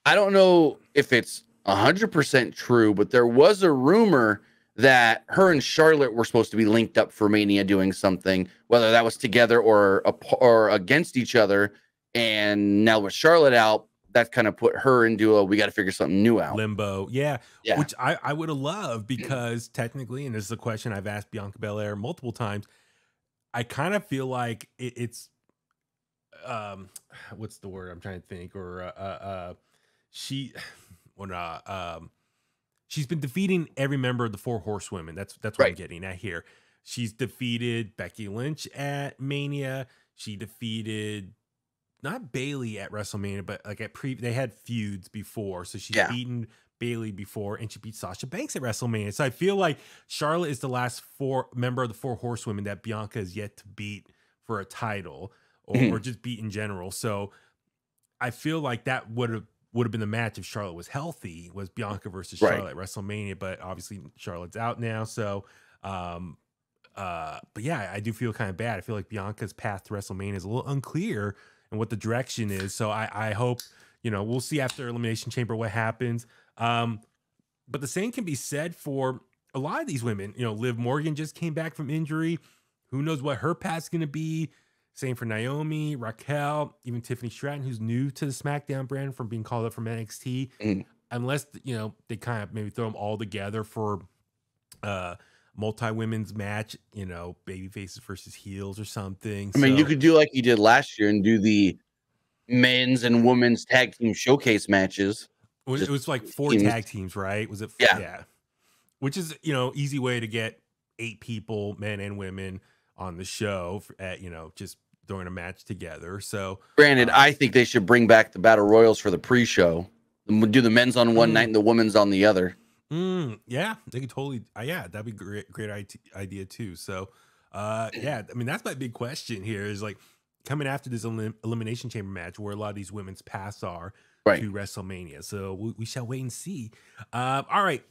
Speaker 2: I don't know if it's 100% true, but there was a rumor that her and Charlotte were supposed to be linked up for Mania doing something, whether that was together or against each other. And now with Charlotte out, that kind of put her into we got to figure something new out.
Speaker 1: Limbo. Yeah. Which I would have loved, because technically, and this is a question I've asked Bianca Belair multiple times, I kind of feel like it's what's the word I'm trying to think, or she's been defeating every member of the 4 Horsewomen. That's what I'm getting at here. She's defeated Becky Lynch at Mania. She defeated not Bayley at WrestleMania, but like they had feuds before. So she's beaten Bayley before, and she beat Sasha Banks at WrestleMania. So I feel like Charlotte is the last member of the 4 Horsewomen that Bianca has yet to beat for a title, or just beat in general. So I feel like that would have been the match if Charlotte was healthy, was Bianca versus Charlotte at WrestleMania, but obviously Charlotte's out now. So, but yeah, I do feel kind of bad. I feel like Bianca's path to WrestleMania is a little unclear, and what the direction is. So I hope, you know, we'll see after Elimination Chamber what happens. But the same can be said for a lot of these women. You know, Liv Morgan just came back from injury. Who knows what her path's going to be? Same for Naomi, Raquel, even Tiffany Stratton, who's new to the SmackDown brand from being called up from NXT. Unless, you know, they kind of maybe throw them all together for multi-women's match, you know, baby faces versus heels or something.
Speaker 2: I mean, you could do like you did last year and do the men's and women's tag team showcase matches.
Speaker 1: It was like 4 tag teams, right? Was it? Yeah. Which is, you know, easy way to get 8 people, men and women, on the show at, you know, just throwing a match together. So
Speaker 2: granted, I think they should bring back the battle royals for the pre-show. Do the men's on one night and the women's on the other.
Speaker 1: Yeah, they could totally. Yeah, that'd be great idea too. So, yeah, I mean, that's my big question here is like coming after this Elimination Chamber match where a lot of these women's paths are to WrestleMania. So we shall wait and see. All right,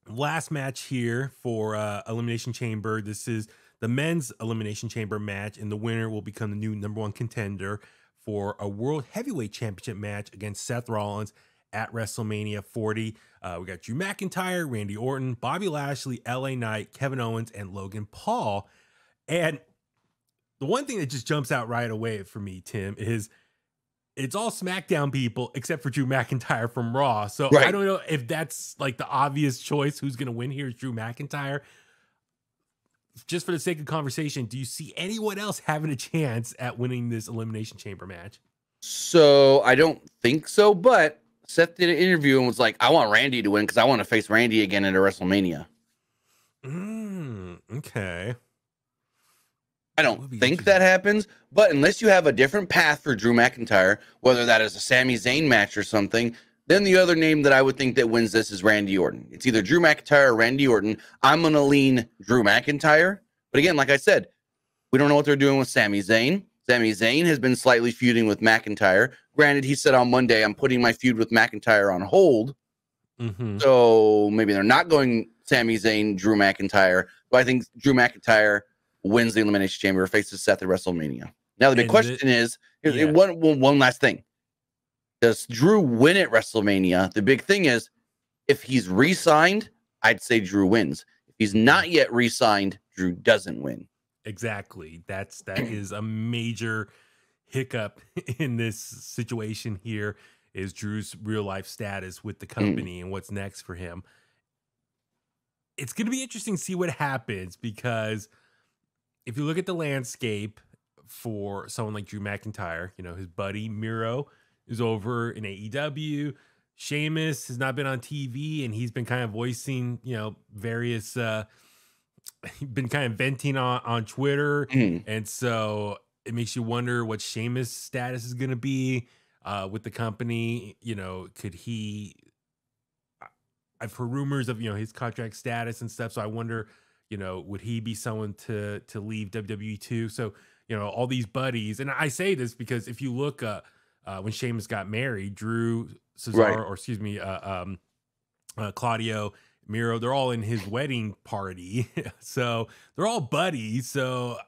Speaker 1: last match here for Elimination Chamber. This is the men's Elimination Chamber match, and the winner will become the new #1 contender for a World Heavyweight Championship match against Seth Rollins at WrestleMania 40. We got Drew McIntyre, Randy Orton, Bobby Lashley, LA Knight, Kevin Owens, and Logan Paul. And the one thing that just jumps out right away for me, Tim, is it's all SmackDown people except for Drew McIntyre from Raw. So I don't know if that's like the obvious choice. Who's going to win here is Drew McIntyre. Just for the sake of conversation, do you see anyone else having a chance at winning this Elimination Chamber match?
Speaker 2: So I don't think so, but Seth did an interview and was like, I want Randy to win because I want to face Randy again at a WrestleMania.
Speaker 1: Okay.
Speaker 2: I don't think that happens, but unless you have a different path for Drew McIntyre, whether that is a Sami Zayn match or something, then the other name that I would think that wins this is Randy Orton. It's either Drew McIntyre or Randy Orton. I'm going to lean Drew McIntyre. But again, like I said, we don't know what they're doing with Sami Zayn. Sami Zayn has been slightly feuding with McIntyre. Granted, he said on Monday, I'm putting my feud with McIntyre on hold. So maybe they're not going Sami Zayn, Drew McIntyre. But I think Drew McIntyre wins the Elimination Chamber, faces Seth at WrestleMania. Now, the big question is one last thing. Does Drew win at WrestleMania? The big thing is, if he's re-signed, I'd say Drew wins. If he's not yet re-signed, Drew doesn't win.
Speaker 1: Exactly. That is a major hiccup in this situation here is Drew's real life status with the company and what's next for him. It's going to be interesting to see what happens because if you look at the landscape for someone like Drew McIntyre, you know, his buddy Miro is over in AEW. Sheamus has not been on TV and he's been kind of voicing, you know, various, been kind of venting on Twitter. And so it makes you wonder what Sheamus' status is going to be with the company. You know, could he, I've heard rumors of, you know, his contract status and stuff. So I wonder, you know, would he be someone to leave WWE too? So, you know, all these buddies, and I say this because if you look, when Sheamus got married, Drew, Cesaro, or excuse me, Claudio, Miro, they're all in his wedding party. So they're all buddies. So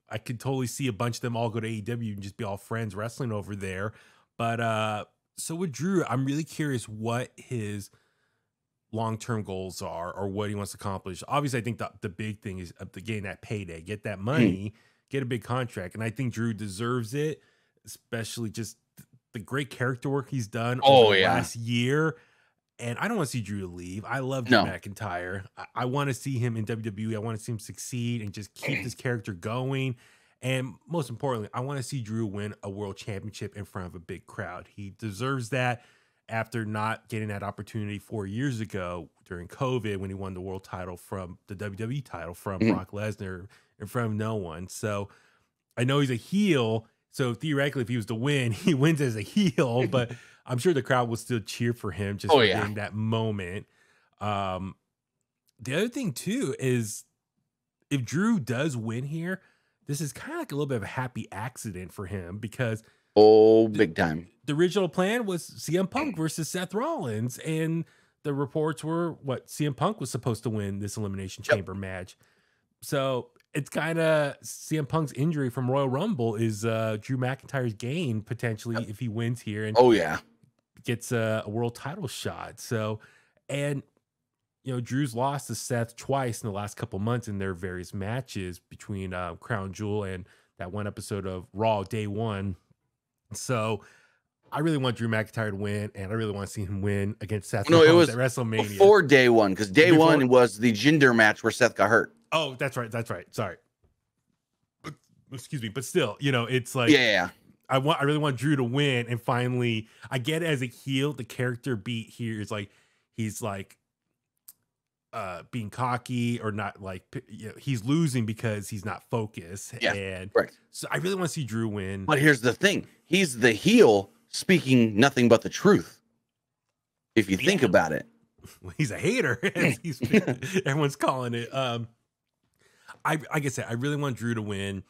Speaker 1: I could totally see a bunch of them all go to AEW and just be all friends wrestling over there. But so with Drew, I'm really curious what his long-term goals are or what he wants to accomplish. Obviously, I think the big thing is getting that payday, get that money, get a big contract. And I think Drew deserves it, especially just the great character work he's done over the last year. And I don't want to see Drew leave. I love Drew McIntyre. I want to see him in WWE. I want to see him succeed and just keep this character going. And most importantly, I want to see Drew win a world championship in front of a big crowd. He deserves that after not getting that opportunity 4 years ago during COVID when he won the world title from the WWE title from Brock Lesnar in front of no one. So I know he's a heel. So theoretically, if he was to win, he wins as a heel, but I'm sure the crowd will still cheer for him just for getting that moment. The other thing too is if Drew does win here, this is kind of like a little bit of a happy accident for him because
Speaker 2: big time.
Speaker 1: The original plan was CM Punk versus Seth Rollins, and the reports were what CM Punk was supposed to win this Elimination Chamber match. So it's kind of CM Punk's injury from Royal Rumble is Drew McIntyre's gain potentially if he wins here and
Speaker 2: Oh yeah,
Speaker 1: gets a world title shot. So, and you know, Drew's lost to Seth twice in the last couple months in their various matches between Crown Jewel and that one episode of Raw Day One. So I really want Drew McIntyre to win, and I really want to see him win against Seth
Speaker 2: no, it was
Speaker 1: at WrestleMania.
Speaker 2: before Day One, because Day One was the Jinder match where Seth got hurt.
Speaker 1: Oh, that's right. That's right. Sorry. Excuse me. But still, you know, it's like,
Speaker 2: Yeah.
Speaker 1: I really want Drew to win. And finally, I get it as a heel. The character beat here is like, he's like, being cocky or not, like, you know, he's losing because he's not focused.
Speaker 2: Yeah,
Speaker 1: and
Speaker 2: right.
Speaker 1: So I really want to see Drew win.
Speaker 2: But here's the thing. He's the heel speaking nothing but the truth. If you think about it.
Speaker 1: He's a hater. Everyone's calling it. Like I said, I really want Drew to win.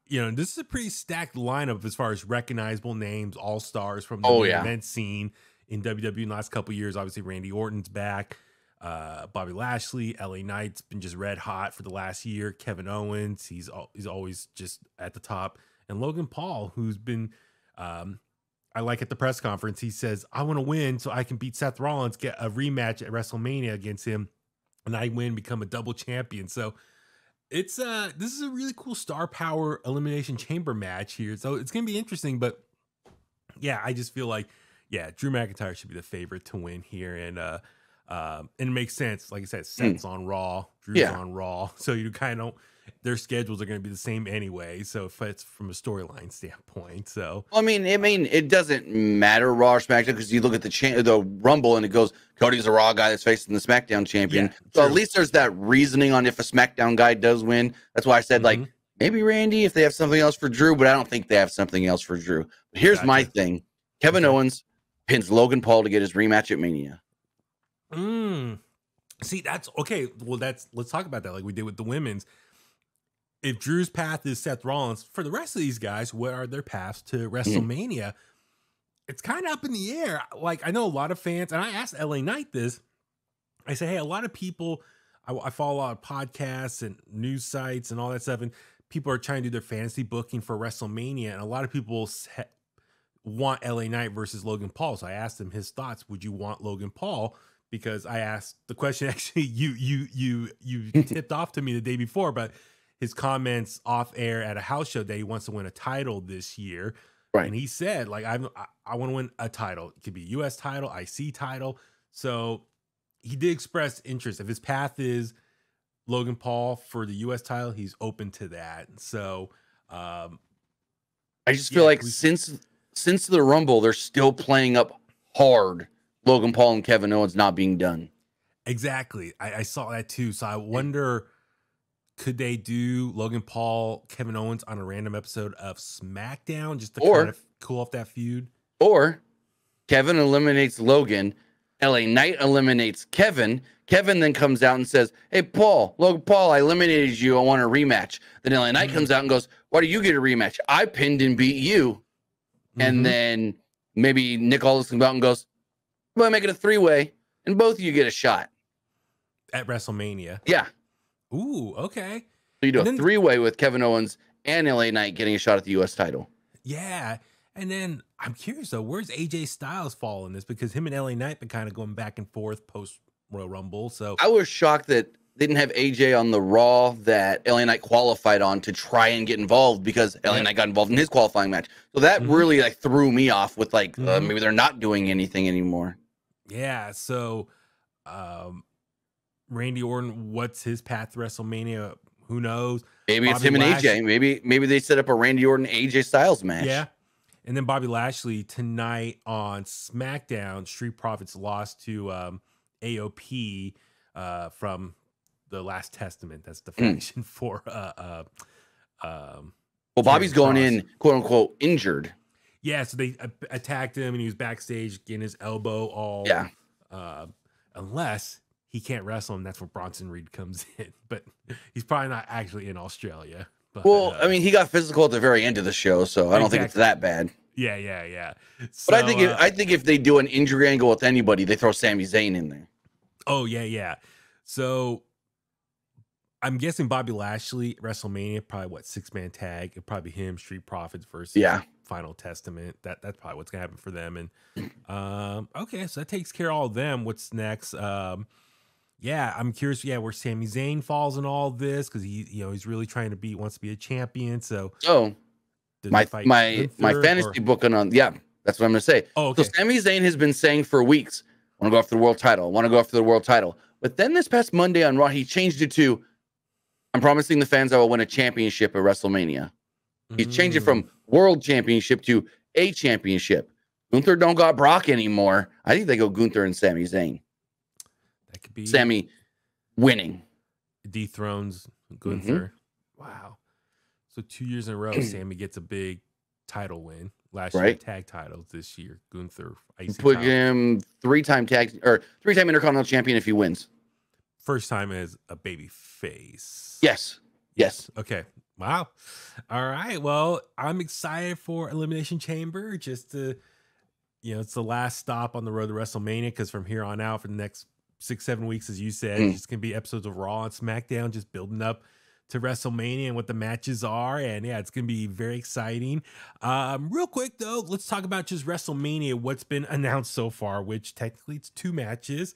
Speaker 1: You know, this is a pretty stacked lineup as far as recognizable names, all stars from the event scene in WWE in the last couple of years. Obviously, Randy Orton's back. Bobby Lashley, LA Knight's been just red hot for the last year. Kevin Owens, he's always just at the top. And Logan Paul, who's been, I like at the press conference, he says, I want to win so I can beat Seth Rollins, get a rematch at WrestleMania against him, and I win, become a double champion. So it's this is a really cool star power elimination chamber match here. So it's gonna be interesting, but yeah, I just feel like, yeah, Drew McIntyre should be the favorite to win here. And it makes sense. Like I said, Seth's on Raw, Drew's on Raw. So you kind of, their schedules are going to be the same anyway. So if it's from a storyline standpoint, so
Speaker 2: I mean, it doesn't matter Raw or SmackDown because you look at the Rumble and it goes Cody's a Raw guy that's facing the SmackDown champion.
Speaker 1: Yeah,
Speaker 2: so at least there's that reasoning on if a SmackDown guy does win. That's why I said like maybe Randy if they have something else for Drew, but I don't think they have something else for Drew. But here's my thing: Kevin Owens pins Logan Paul to get his rematch at Mania.
Speaker 1: See, that's okay. Well, let's talk about that like we did with the women's. If Drew's path is Seth Rollins, for the rest of these guys, what are their paths to WrestleMania? It's kind of up in the air. Like, I know a lot of fans, and I asked LA Knight this. I said, hey, a lot of people, I follow a lot of podcasts and news sites and all that stuff, and people are trying to do their fantasy booking for WrestleMania, and a lot of people want LA Knight versus Logan Paul. So I asked him his thoughts. Would you want Logan Paul? Because I asked the question, actually, you tipped off to me the day before, but his comments off air at a house show that he wants to win a title this year. Right. And he said, like, I want to win a title. It could be a US title, IC title. So he did express interest. If his path is Logan Paul for the US title, he's open to that. So
Speaker 2: I just feel like since the Rumble, they're still playing up hard Logan Paul and Kevin Owens not being done.
Speaker 1: Exactly. I saw that too. So I wonder, could they do Logan Paul, Kevin Owens on a random episode of SmackDown just to kind of cool off that feud? Or
Speaker 2: Kevin eliminates Logan, LA Knight eliminates Kevin. Kevin then comes out and says, hey, Logan Paul, I eliminated you. I want a rematch. Then LA Knight comes out and goes, why do you get a rematch? I pinned and beat you. And then maybe Nick Aldis comes out and goes, well, make it a three-way, and both of you get a shot.
Speaker 1: At WrestleMania.
Speaker 2: Yeah.
Speaker 1: Ooh, okay.
Speaker 2: So you do a three-way with Kevin Owens and LA Knight getting a shot at the U.S. title.
Speaker 1: Yeah. And then I'm curious, though, where's AJ Styles fall in this? Because him and LA Knight been kind of going back and forth post-Royal Rumble. So
Speaker 2: I was shocked that they didn't have AJ on the Raw that LA Knight qualified on to try and get involved because LA Knight got involved in his qualifying match. So that really like threw me off with like maybe they're not doing anything anymore.
Speaker 1: Yeah. So Randy Orton, what's his path to WrestleMania? Who knows?
Speaker 2: Maybe it's him and AJ. Maybe they set up a Randy Orton AJ Styles match.
Speaker 1: Yeah. And then Bobby Lashley tonight on SmackDown, Street Profits lost to AOP from the Last Testament. That's the faction for
Speaker 2: well, Bobby's going in quote unquote injured.
Speaker 1: Yeah, so they attacked him and he was backstage getting his elbow all unless he can't wrestle, and that's where Bronson Reed comes in. But he's probably not actually in Australia. But,
Speaker 2: well, I mean, he got physical at the very end of the show, so I don't think it's that bad.
Speaker 1: Yeah. So,
Speaker 2: but I think if they do an injury angle with anybody, they throw Sami Zayn in there.
Speaker 1: Oh yeah. So I'm guessing Bobby Lashley, WrestleMania, probably what, 6-man tag. It'd probably be him, Street Profits versus
Speaker 2: Yeah.
Speaker 1: Final Testament. That's probably what's gonna happen for them. And okay, so that takes care of all of them. What's next? Yeah, I'm curious. Yeah, where Sami Zayn falls in all this because he's really trying to wants to be a champion. So
Speaker 2: my fantasy booking on that's what I'm gonna say.
Speaker 1: Oh, okay.
Speaker 2: So Sami Zayn has been saying for weeks, I want to go after the world title. I want to go after the world title. But then this past Monday on Raw, he changed it to, I'm promising the fans I will win a championship at WrestleMania. He changed it from world championship to a championship. Gunther don't got Brock anymore. I think they go Gunther and Sami Zayn.
Speaker 1: That could be
Speaker 2: Sami winning.
Speaker 1: Dethrones Gunther. Wow. So 2 years in a row, Sami gets a big title win. Last year, tag titles. This year, Gunther.
Speaker 2: Put him three-time Intercontinental Champion if he wins.
Speaker 1: First time as a baby face.
Speaker 2: Yes.
Speaker 1: Okay. Wow. All right. Well, I'm excited for Elimination Chamber. Just to, it's the last stop on the road to WrestleMania because from here on out for the next 6-7 weeks, as you said, it's going to be episodes of Raw and SmackDown, just building up to WrestleMania and what the matches are. And yeah, it's going to be very exciting. Real quick though, let's talk about just WrestleMania, what's been announced so far, which technically it's 2 matches.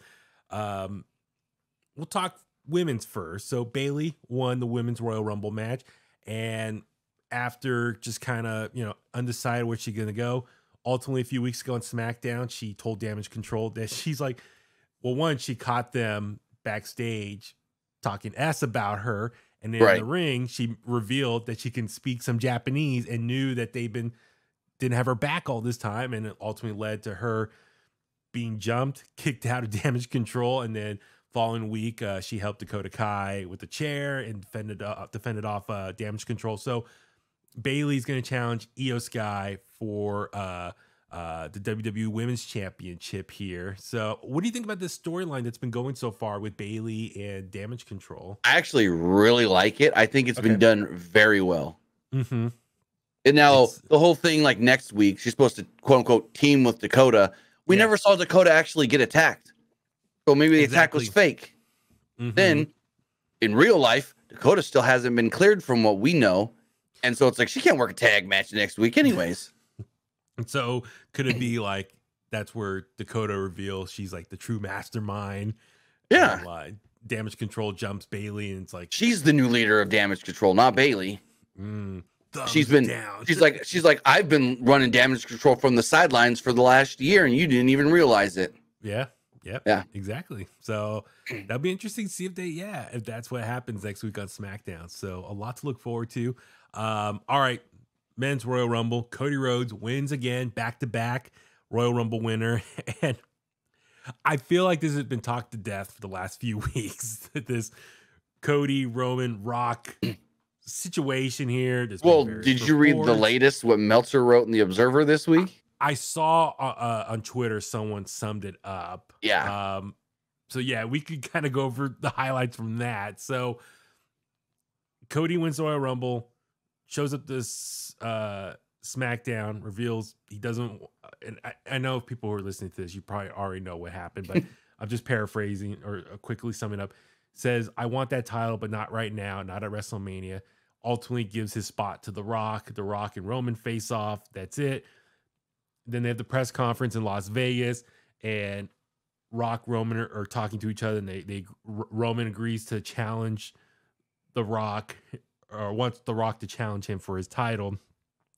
Speaker 1: We'll talk women's first. So Bayley won the Women's Royal Rumble match. And after just kind of, undecided where she's going to go, ultimately a few weeks ago on SmackDown, she told Damage Control that she's like, well, one, she caught them backstage talking S about her. And then in the ring, she revealed that she can speak some Japanese and knew that didn't have her back all this time. And it ultimately led to her being jumped, kicked out of Damage Control. And then following week, she helped Dakota Kai with the chair and defended off Damage Control. So Bayley's going to challenge Io Sky for the WWE Women's Championship here. So what do you think about this storyline that's been going so far with Bayley and Damage Control?
Speaker 2: I actually really like it. I think it's been done very well.
Speaker 1: And
Speaker 2: now the whole thing, like next week, she's supposed to quote unquote team with Dakota. We never saw Dakota actually get attacked. So maybe the attack was fake. Then in real life, Dakota still hasn't been cleared from what we know. And so it's like, she can't work a tag match next week anyways.
Speaker 1: So could it be like that's where Dakota reveals she's like the true mastermind?
Speaker 2: Yeah.
Speaker 1: And, Damage Control jumps Bayley, and it's like
Speaker 2: she's the new leader of Damage Control, not Bayley. She's like, I've been running Damage Control from the sidelines for the last year, and you didn't even realize it.
Speaker 1: Yeah. Yeah, exactly. So that'll be interesting to see if that's what happens next week on SmackDown. So a lot to look forward to. All right. Men's Royal Rumble. Cody Rhodes wins again, back-to-back Royal Rumble winner. And I feel like this has been talked to death for the last few weeks. This Cody, Roman, Rock situation here.
Speaker 2: Well, did you read the latest, what Meltzer wrote in The Observer this week?
Speaker 1: I saw on Twitter someone summed it up.
Speaker 2: Yeah.
Speaker 1: So yeah, we could kind of go over the highlights from that. So Cody wins the Royal Rumble, shows up this SmackDown, reveals he doesn't. And I know if people who are listening to this, you probably already know what happened, but I'm just paraphrasing or quickly summing up. Says, I want that title, but not right now, not at WrestleMania. Ultimately gives his spot to The Rock. The Rock and Roman face off. That's it. Then they have the press conference in Las Vegas, and Rock, Roman are talking to each other, and Roman agrees to challenge The Rock, or wants The Rock to challenge him for his title.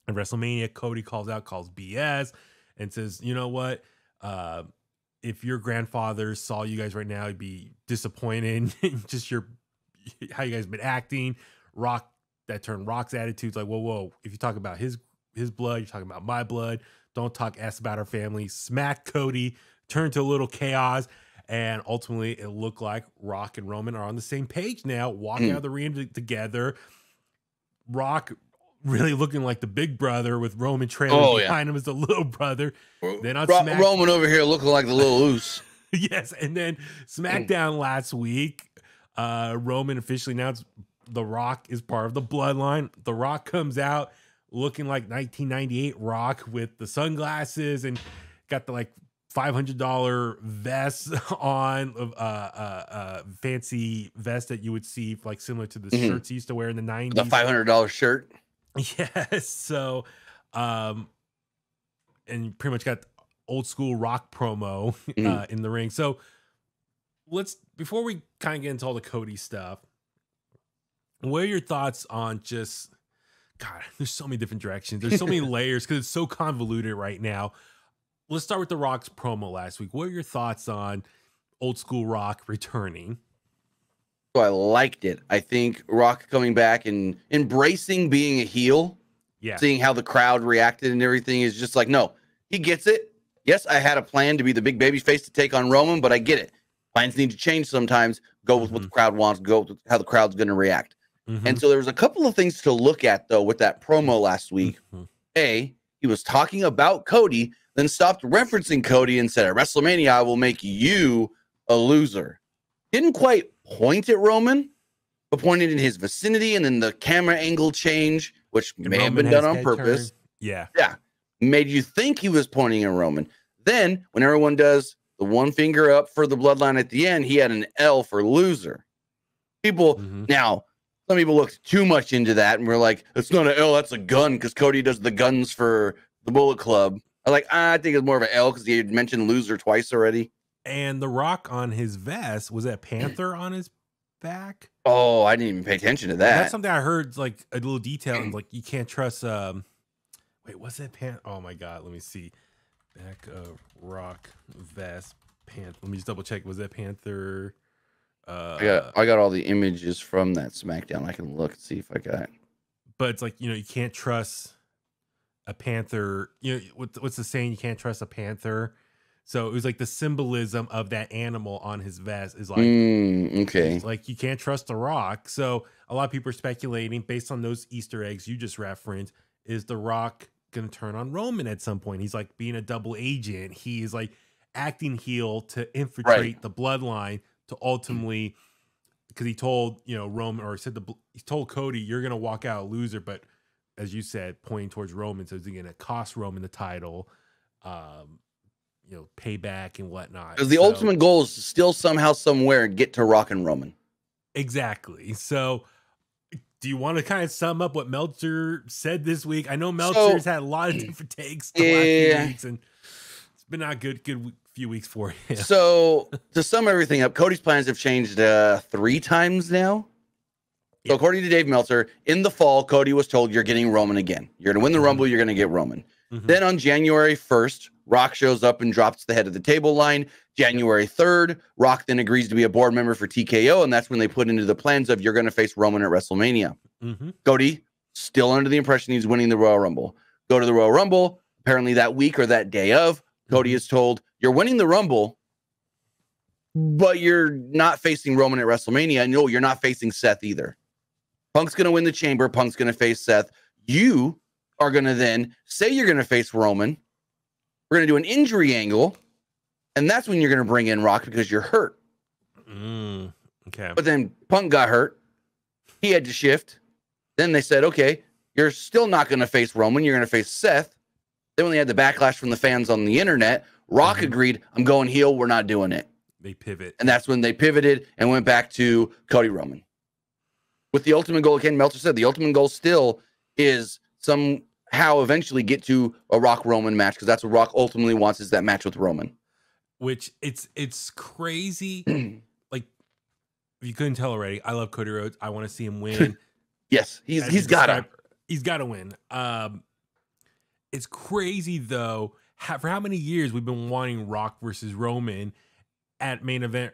Speaker 1: At WrestleMania, Cody calls BS and says, you know what? If your grandfather saw you guys right now, he'd be disappointed in just how you guys been acting. Rock, that turned Rock's attitude like, whoa. If you talk about his blood, you're talking about my blood. Don't talk ass about our family. Smack Cody, turn to a little chaos. And ultimately, it looked like Rock and Roman are on the same page now, walking out of the ring together. Rock really looking like the big brother with Roman trailing behind him as the little brother. Then on
Speaker 2: Roman over here looking like the little loose.
Speaker 1: Yes. And then SmackDown last week, Roman officially announced The Rock is part of the bloodline. The Rock comes out looking like 1998 Rock with the sunglasses and got the $500 vest on, fancy vest that you would see like similar to the shirts he used to wear in the 90s.
Speaker 2: The $500 shirt.
Speaker 1: Yes. So, and you pretty much got old school Rock promo in the ring. So before we kind of get into all the Cody stuff, what are your thoughts on just, God, there's so many different directions. There's so many layers because it's so convoluted right now. Let's start with the Rock's promo last week. What are your thoughts on old school Rock returning?
Speaker 2: So I liked it. I think Rock coming back and embracing being a heel, seeing how the crowd reacted and everything is just like, no, he gets it. Yes, I had a plan to be the big baby face to take on Roman, but I get it. Plans need to change sometimes. Go with what the crowd wants. Go with how the crowd's going to react. And so there was a couple of things to look at, though, with that promo last week. A, he was talking about Cody, then stopped referencing Cody and said, at WrestleMania, I will make you a loser. Didn't quite point at Roman, but pointed in his vicinity, and then the camera angle change, which may have been done on purpose.
Speaker 1: Yeah.
Speaker 2: Made you think he was pointing at Roman. Then, when everyone does the one finger up for the bloodline at the end, he had an L for loser. People, now, some people looked too much into that and were like, it's not an L, that's a gun, because Cody does the guns for the Bullet Club. I think it's more of an L because he had mentioned loser twice already.
Speaker 1: And the Rock on his vest, was that Panther on his back?
Speaker 2: Oh, I didn't even pay attention to that.
Speaker 1: That's something I heard, like a little detail, and like you can't trust. Wait, was that Panther? Oh my God, let me see. Back of Rock vest, Panther. Let me just double check. Was that Panther?
Speaker 2: I got all the images from that SmackDown. I can look and see if I got.
Speaker 1: But it's like, you can't trust a panther. What's the saying? You can't trust a panther. So it was like the symbolism of that animal on his vest is like,
Speaker 2: okay,
Speaker 1: like you can't trust the Rock. So a lot of people are speculating based on those Easter eggs you just referenced. Is the Rock going to turn on Roman at some point? He's like being a double agent. He is like acting heel to infiltrate the bloodline to ultimately, because he told Roman, or he told Cody, you're gonna walk out a loser, but as you said, pointing towards Roman, so he's gonna cost Roman the title, payback and whatnot.
Speaker 2: Because the ultimate goal is to still somehow, somewhere get to Rock and Roman.
Speaker 1: Exactly. So, do you want to kind of sum up what Meltzer said this week? I know Meltzer's had a lot of different takes the last few weeks, and it's been not good few weeks for him.
Speaker 2: So to sum everything up, Cody's plans have changed 3 times now. So according to Dave Meltzer, in the fall, Cody was told, you're getting Roman again. You're going to win the Rumble. You're going to get Roman. Then on January 1st, Rock shows up and drops the head of the table line. January 3rd, Rock then agrees to be a board member for TKO. And that's when they put into the plans of you're going to face Roman at WrestleMania. Cody, still under the impression he's winning the Royal Rumble. Go to the Royal Rumble. Apparently that week or that day of, Cody is told, you're winning the Rumble, but you're not facing Roman at WrestleMania. No, you're not facing Seth either. Punk's going to win the Chamber. Punk's going to face Seth. You are going to then say you're going to face Roman. We're going to do an injury angle, and that's when you're going to bring in Rock because you're hurt.
Speaker 1: Okay.
Speaker 2: But then Punk got hurt. He had to shift. Then they said, okay, you're still not going to face Roman. You're going to face Seth. Then when they had the backlash from the fans on the internet, Rock agreed, I'm going heel. We're not doing it.
Speaker 1: They pivot.
Speaker 2: And that's when they pivoted and went back to Cody Roman. With the ultimate goal, again, Meltzer said, the ultimate goal still is somehow eventually get to a Rock Roman match, because that's what Rock ultimately wants, is that match with Roman.
Speaker 1: Which it's crazy. Like, if you couldn't tell already, I love Cody Rhodes. I want to see him win.
Speaker 2: Yes, he's got to.
Speaker 1: He's got to win. It's crazy, though, for how many years we've been wanting Rock versus Roman at main event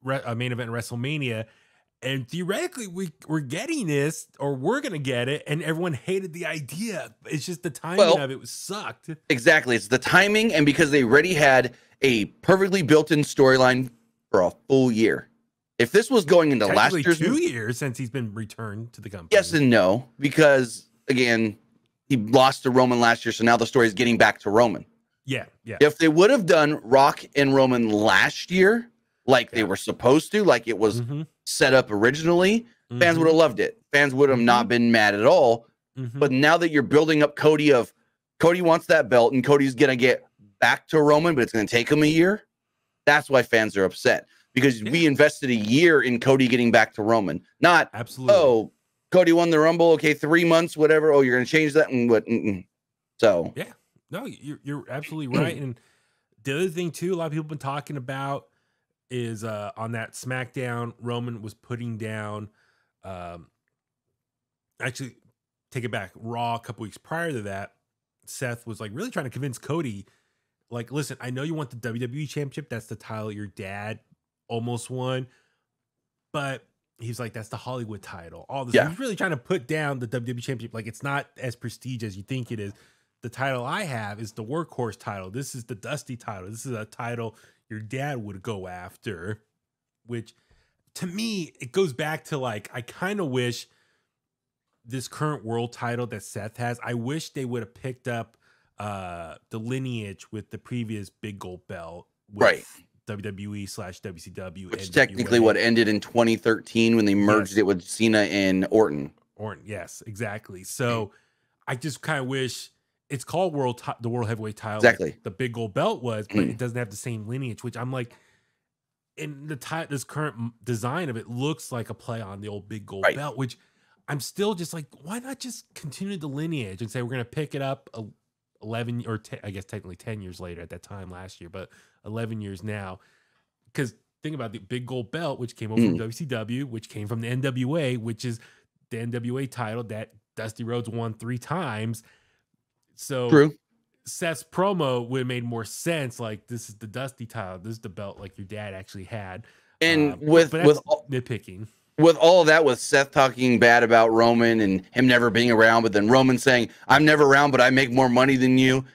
Speaker 1: WrestleMania, and theoretically we're getting this, or we're gonna get it, and everyone hated the idea. It's just the timing of it sucked. Exactly,
Speaker 2: it's the timing, and because they already had a perfectly built-in storyline for a full year. If this was going into last year's
Speaker 1: 2 years since he's been returned to the company.
Speaker 2: Yes and no, because again, he lost to Roman last year, so now the story is getting back to Roman.
Speaker 1: Yeah.
Speaker 2: If they would have done Rock and Roman last year, like they were supposed to, like it was set up originally, fans would have loved it. Fans would have not been mad at all. But now that you're building up Cody wants that belt, and Cody's going to get back to Roman, but it's going to take him a year. That's why fans are upset, because we invested a year in Cody getting back to Roman. Not,
Speaker 1: absolutely.
Speaker 2: Oh, Cody won the Rumble. Okay, 3 months, whatever. Oh, you're going to change that and what? So
Speaker 1: yeah, no, you're absolutely right. And the other thing too, a lot of people have been talking about is on that SmackDown, Roman was putting down. Actually, take it back. Raw a couple weeks prior to that, Seth was like really trying to convince Cody, like, listen, I know you want the WWE Championship. That's the title your dad almost won, but he's like, that's the Hollywood title. All this, he's really trying to put down the WWE Championship. Like, it's not as prestigious as you think it is. The title I have is the workhorse title. This is the Dusty title. This is a title your dad would go after, which to me, it goes back to like, I kind of wish this current world title that Seth has, I wish they would have picked up the lineage with the previous big gold belt with WWE/WCW.
Speaker 2: Which technically what ended in 2013 when they merged it with Cena and Orton.
Speaker 1: Yes, exactly. So I just kind of wish it's called the World Heavyweight title.
Speaker 2: Exactly.
Speaker 1: Like the big gold belt was, but it doesn't have the same lineage, which I'm like, in this current design of it looks like a play on the old big gold belt, which I'm still just like, why not just continue the lineage and say we're going to pick it up 11 or 10, I guess technically 10 years later at that time last year, but 11 years now. Because think about the big gold belt, which came over from WCW, which came from the NWA, which is the NWA title that Dusty Rhodes won 3 times. So Seth's promo would have made more sense. Like, this is the Dusty title. This is the belt like your dad actually had.
Speaker 2: And with
Speaker 1: nitpicking.
Speaker 2: With all of that, with Seth talking bad about Roman and him never being around, but then Roman saying, I'm never around, but I make more money than you.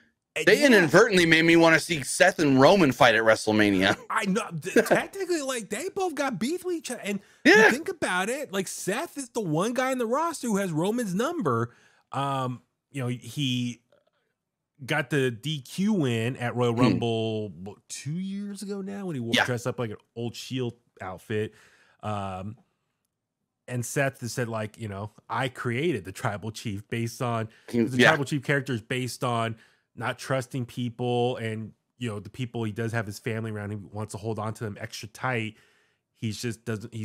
Speaker 2: They inadvertently made me want to see Seth and Roman fight at WrestleMania.
Speaker 1: I know. Technically, like, they both got beef with each other. And you think about it, like, Seth is the one guy in the roster who has Roman's number. He got the DQ win at Royal Rumble 2 years ago now when he dressed up like an old Shield outfit. And Seth has said, like, I created the tribal chief based on the tribal chief character is based on not trusting people. And, the people he does have his family around, he wants to hold on to them extra tight. He's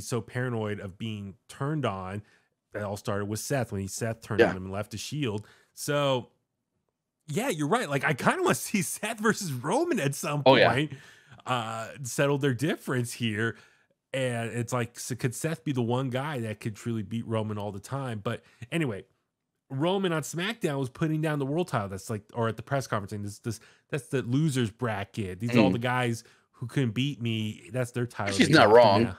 Speaker 1: so paranoid of being turned on. That all started with Seth when Seth turned on him and left the Shield. So, yeah, you're right. Like, I kind of want to see Seth versus Roman at some point, settle their difference here. And it's like, so could Seth be the one guy that could truly beat Roman all the time? But anyway, Roman on SmackDown was putting down the world title. That's like, or at the press conference saying, that's the losers bracket. These are all the guys who couldn't beat me. That's their title.
Speaker 2: She's not wrong.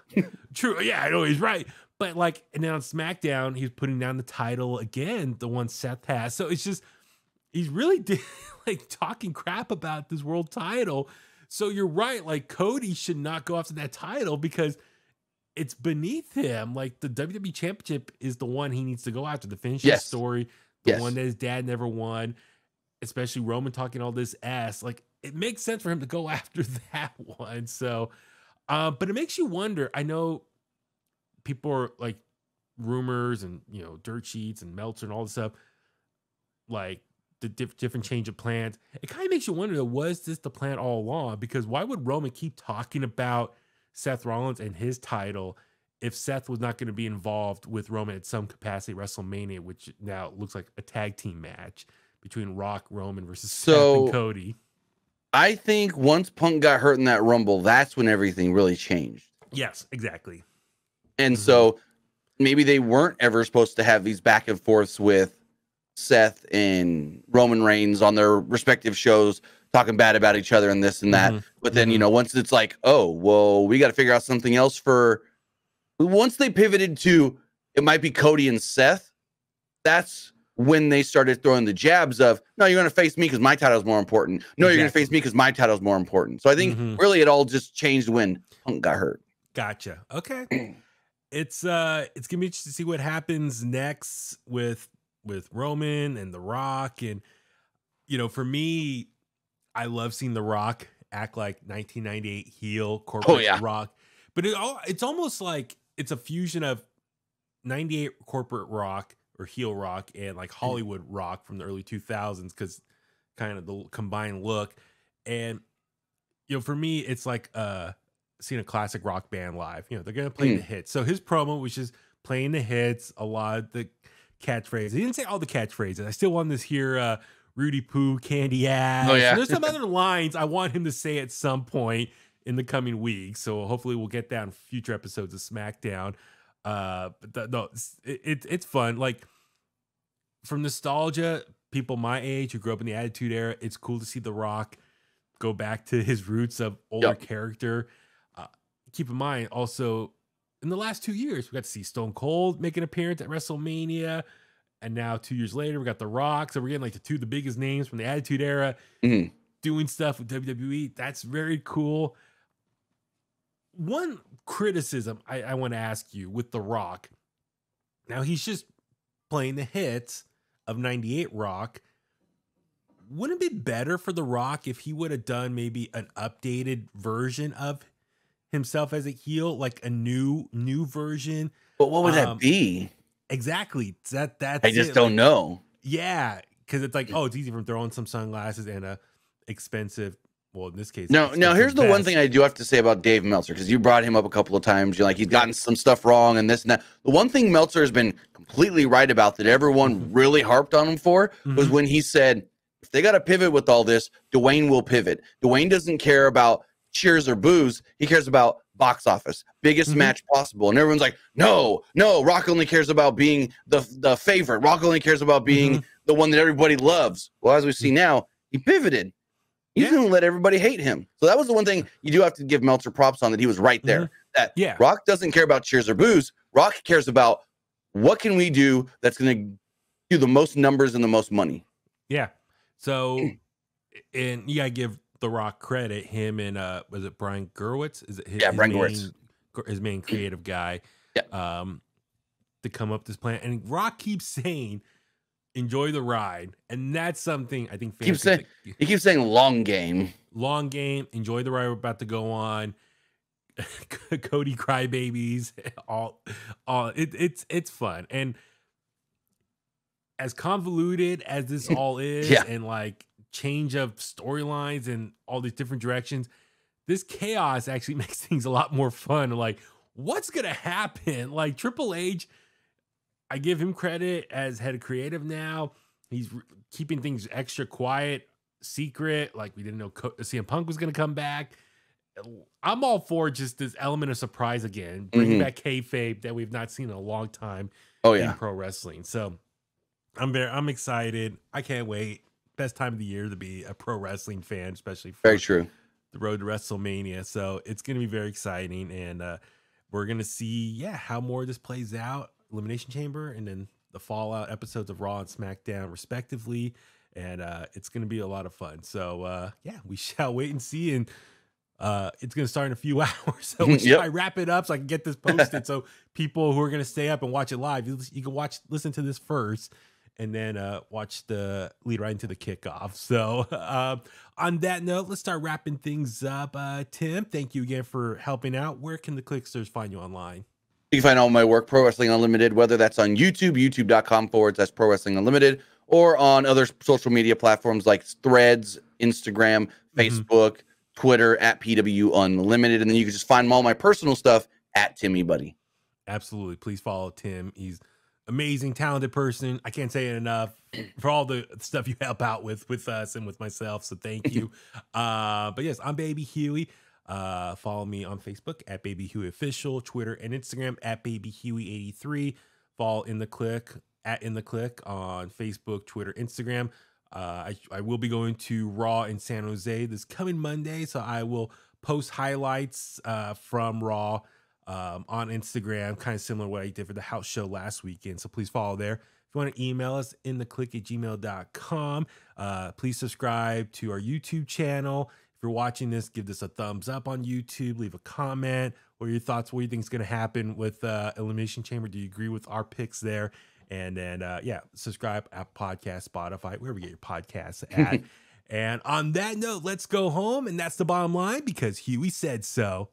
Speaker 1: True. Yeah, I know he's right. But like, and then on SmackDown, he's putting down the title again, the one Seth has. So it's just, he's really like talking crap about this world title. So you're right. Like, Cody should not go after that title because it's beneath him. Like, the WWE Championship is the one he needs to go after. The finishing story, the one that his dad never won, especially Roman talking all this ass. Like, it makes sense for him to go after that one. So, but it makes you wonder. I know people are like rumors and, dirt sheets and Meltzer and all this stuff. Like, the different change of plans. It kind of makes you wonder, was this the plan all along? Because why would Roman keep talking about Seth Rollins and his title if Seth was not going to be involved with Roman at some capacity at WrestleMania, which now looks like a tag team match between Rock, Roman versus Seth and Cody?
Speaker 2: I think once Punk got hurt in that Rumble, that's when everything really changed.
Speaker 1: Yes, exactly.
Speaker 2: And so maybe they weren't ever supposed to have these back and forths with Seth and Roman Reigns on their respective shows talking bad about each other and this and that. But then, once it's like, oh, well, we got to figure out something else once they pivoted to, it might be Cody and Seth, that's when they started throwing the jabs of, no, you're going to face me because my title is more important. No, you're going to face me because my title is more important. So I think really it all just changed when Punk got hurt.
Speaker 1: Gotcha. Okay. It's going to be interesting to see what happens next with Roman and The Rock. And, for me, I love seeing The Rock act like 1998 heel corporate Rock. But it's almost like it's a fusion of 98 corporate Rock or heel Rock and like Hollywood Rock from the early 2000s, because kind of the combined look. And for me, it's like seeing a classic rock band live. They're gonna play the hits. So his promo was just playing the hits, a lot of the catchphrases. He didn't say all the catchphrases. I still want to hear Rudy Poo, candy ass.
Speaker 2: Oh, yeah.
Speaker 1: And there's some other lines I want him to say at some point in the coming weeks. So hopefully we'll get that in future episodes of SmackDown. But it's fun. Like, from nostalgia, people my age who grew up in the Attitude Era, it's cool to see The Rock go back to his roots of older character. Keep in mind, also, in the last 2 years, we got to see Stone Cold make an appearance at WrestleMania. And now 2 years later, we got The Rock. So we're getting like the biggest names from the Attitude Era doing stuff with WWE. That's very cool. One criticism I want to ask you with The Rock. Now, he's just playing the hits of 98 Rock. Wouldn't it be better for The Rock if he would have done maybe an updated version of himself as a heel, like a new version?
Speaker 2: But what would that be?
Speaker 1: Exactly. That's
Speaker 2: I just don't know.
Speaker 1: Yeah, because it's like, it's easy from throwing some sunglasses and a expensive. Well, in this case,
Speaker 2: now here's the one thing I do have to say about Dave Meltzer, because you brought him up a couple of times. You're like, he's gotten some stuff wrong and this and that. The one thing Meltzer has been completely right about that everyone really harped on him for was when he said, if they got to pivot with all this, Dwayne will pivot. Dwayne doesn't care about cheers or boos. He cares about box office, biggest match possible. And everyone's like, no, Rock only cares about being the favorite. Rock only cares about being the one that everybody loves. Well, as we see now, he pivoted. He's going to let everybody hate him. So that was the one thing you do have to give Meltzer props on, that he was right there. That Rock doesn't care about cheers or boos. Rock cares about what can we do that's going to do the most numbers and the most money.
Speaker 1: Yeah. So, and you got to give The Rock credit. Him and, was it Brian Gerwitz? Is it
Speaker 2: Brian Gerwitz.
Speaker 1: His main creative guy. To come up with this plan. And Rock keeps saying, enjoy the ride. And that's something I think fans
Speaker 2: he keeps saying long game.
Speaker 1: Long game. Enjoy the ride we're about to go on. Cody crybabies. It's fun. And as convoluted as this all is, and like change of storylines and all these different directions, this chaos actually makes things a lot more fun. Like, what's gonna happen? Like, Triple H, I give him credit as head of creative now. He's keeping things extra quiet, secret. Like, we didn't know CM Punk was gonna come back. I'm all for just this element of surprise again, bringing back kayfabe that we've not seen in a long time in pro wrestling. So I'm excited. I can't wait. Best time of the year to be a pro wrestling fan, especially for the road to WrestleMania. So it's going to be very exciting. And we're going to see, how more of this plays out. Elimination Chamber and then the Fallout episodes of Raw and SmackDown, respectively. And it's going to be a lot of fun. So, we shall wait and see. And it's going to start in a few hours. So we should wrap it up so I can get this posted. So people who are going to stay up and watch it live, you can listen to this first, and then watch the lead right into the kickoff. So on that note, let's start wrapping things up. Tim, thank you again for helping out. Where can the Kliqsters find you online?
Speaker 2: You can find all my work, Pro Wrestling Unlimited, whether that's on YouTube, youtube.com/Pro Wrestling Unlimited, or on other social media platforms like Threads, Instagram, Facebook, Twitter, @PW Unlimited. And then you can just find all my personal stuff at Timmy Buddy.
Speaker 1: Absolutely. Please follow Tim. He's amazing, talented person. I can't say it enough for all the stuff you help out with us and with myself. So thank you. But yes, I'm Baby Huey. Follow me on Facebook at Baby Huey Official, Twitter and Instagram at Baby Huey 83. Follow In The Kliq at In The Kliq on Facebook, Twitter, Instagram. I will be going to Raw in San Jose this coming Monday, so I will post highlights from Raw on Instagram, kind of similar to what I did for the house show last weekend. So please follow there. If you want to email us, intthekliq@gmail.com. Please subscribe to our YouTube channel. If you're watching this, give this a thumbs up on YouTube. Leave a comment. What are your thoughts? What do you think is going to happen with Elimination Chamber? Do you agree with our picks there? And then, subscribe at Podcast, Spotify, wherever you get your podcasts at. And on that note, let's go home. And that's the bottom line, because Huey said so.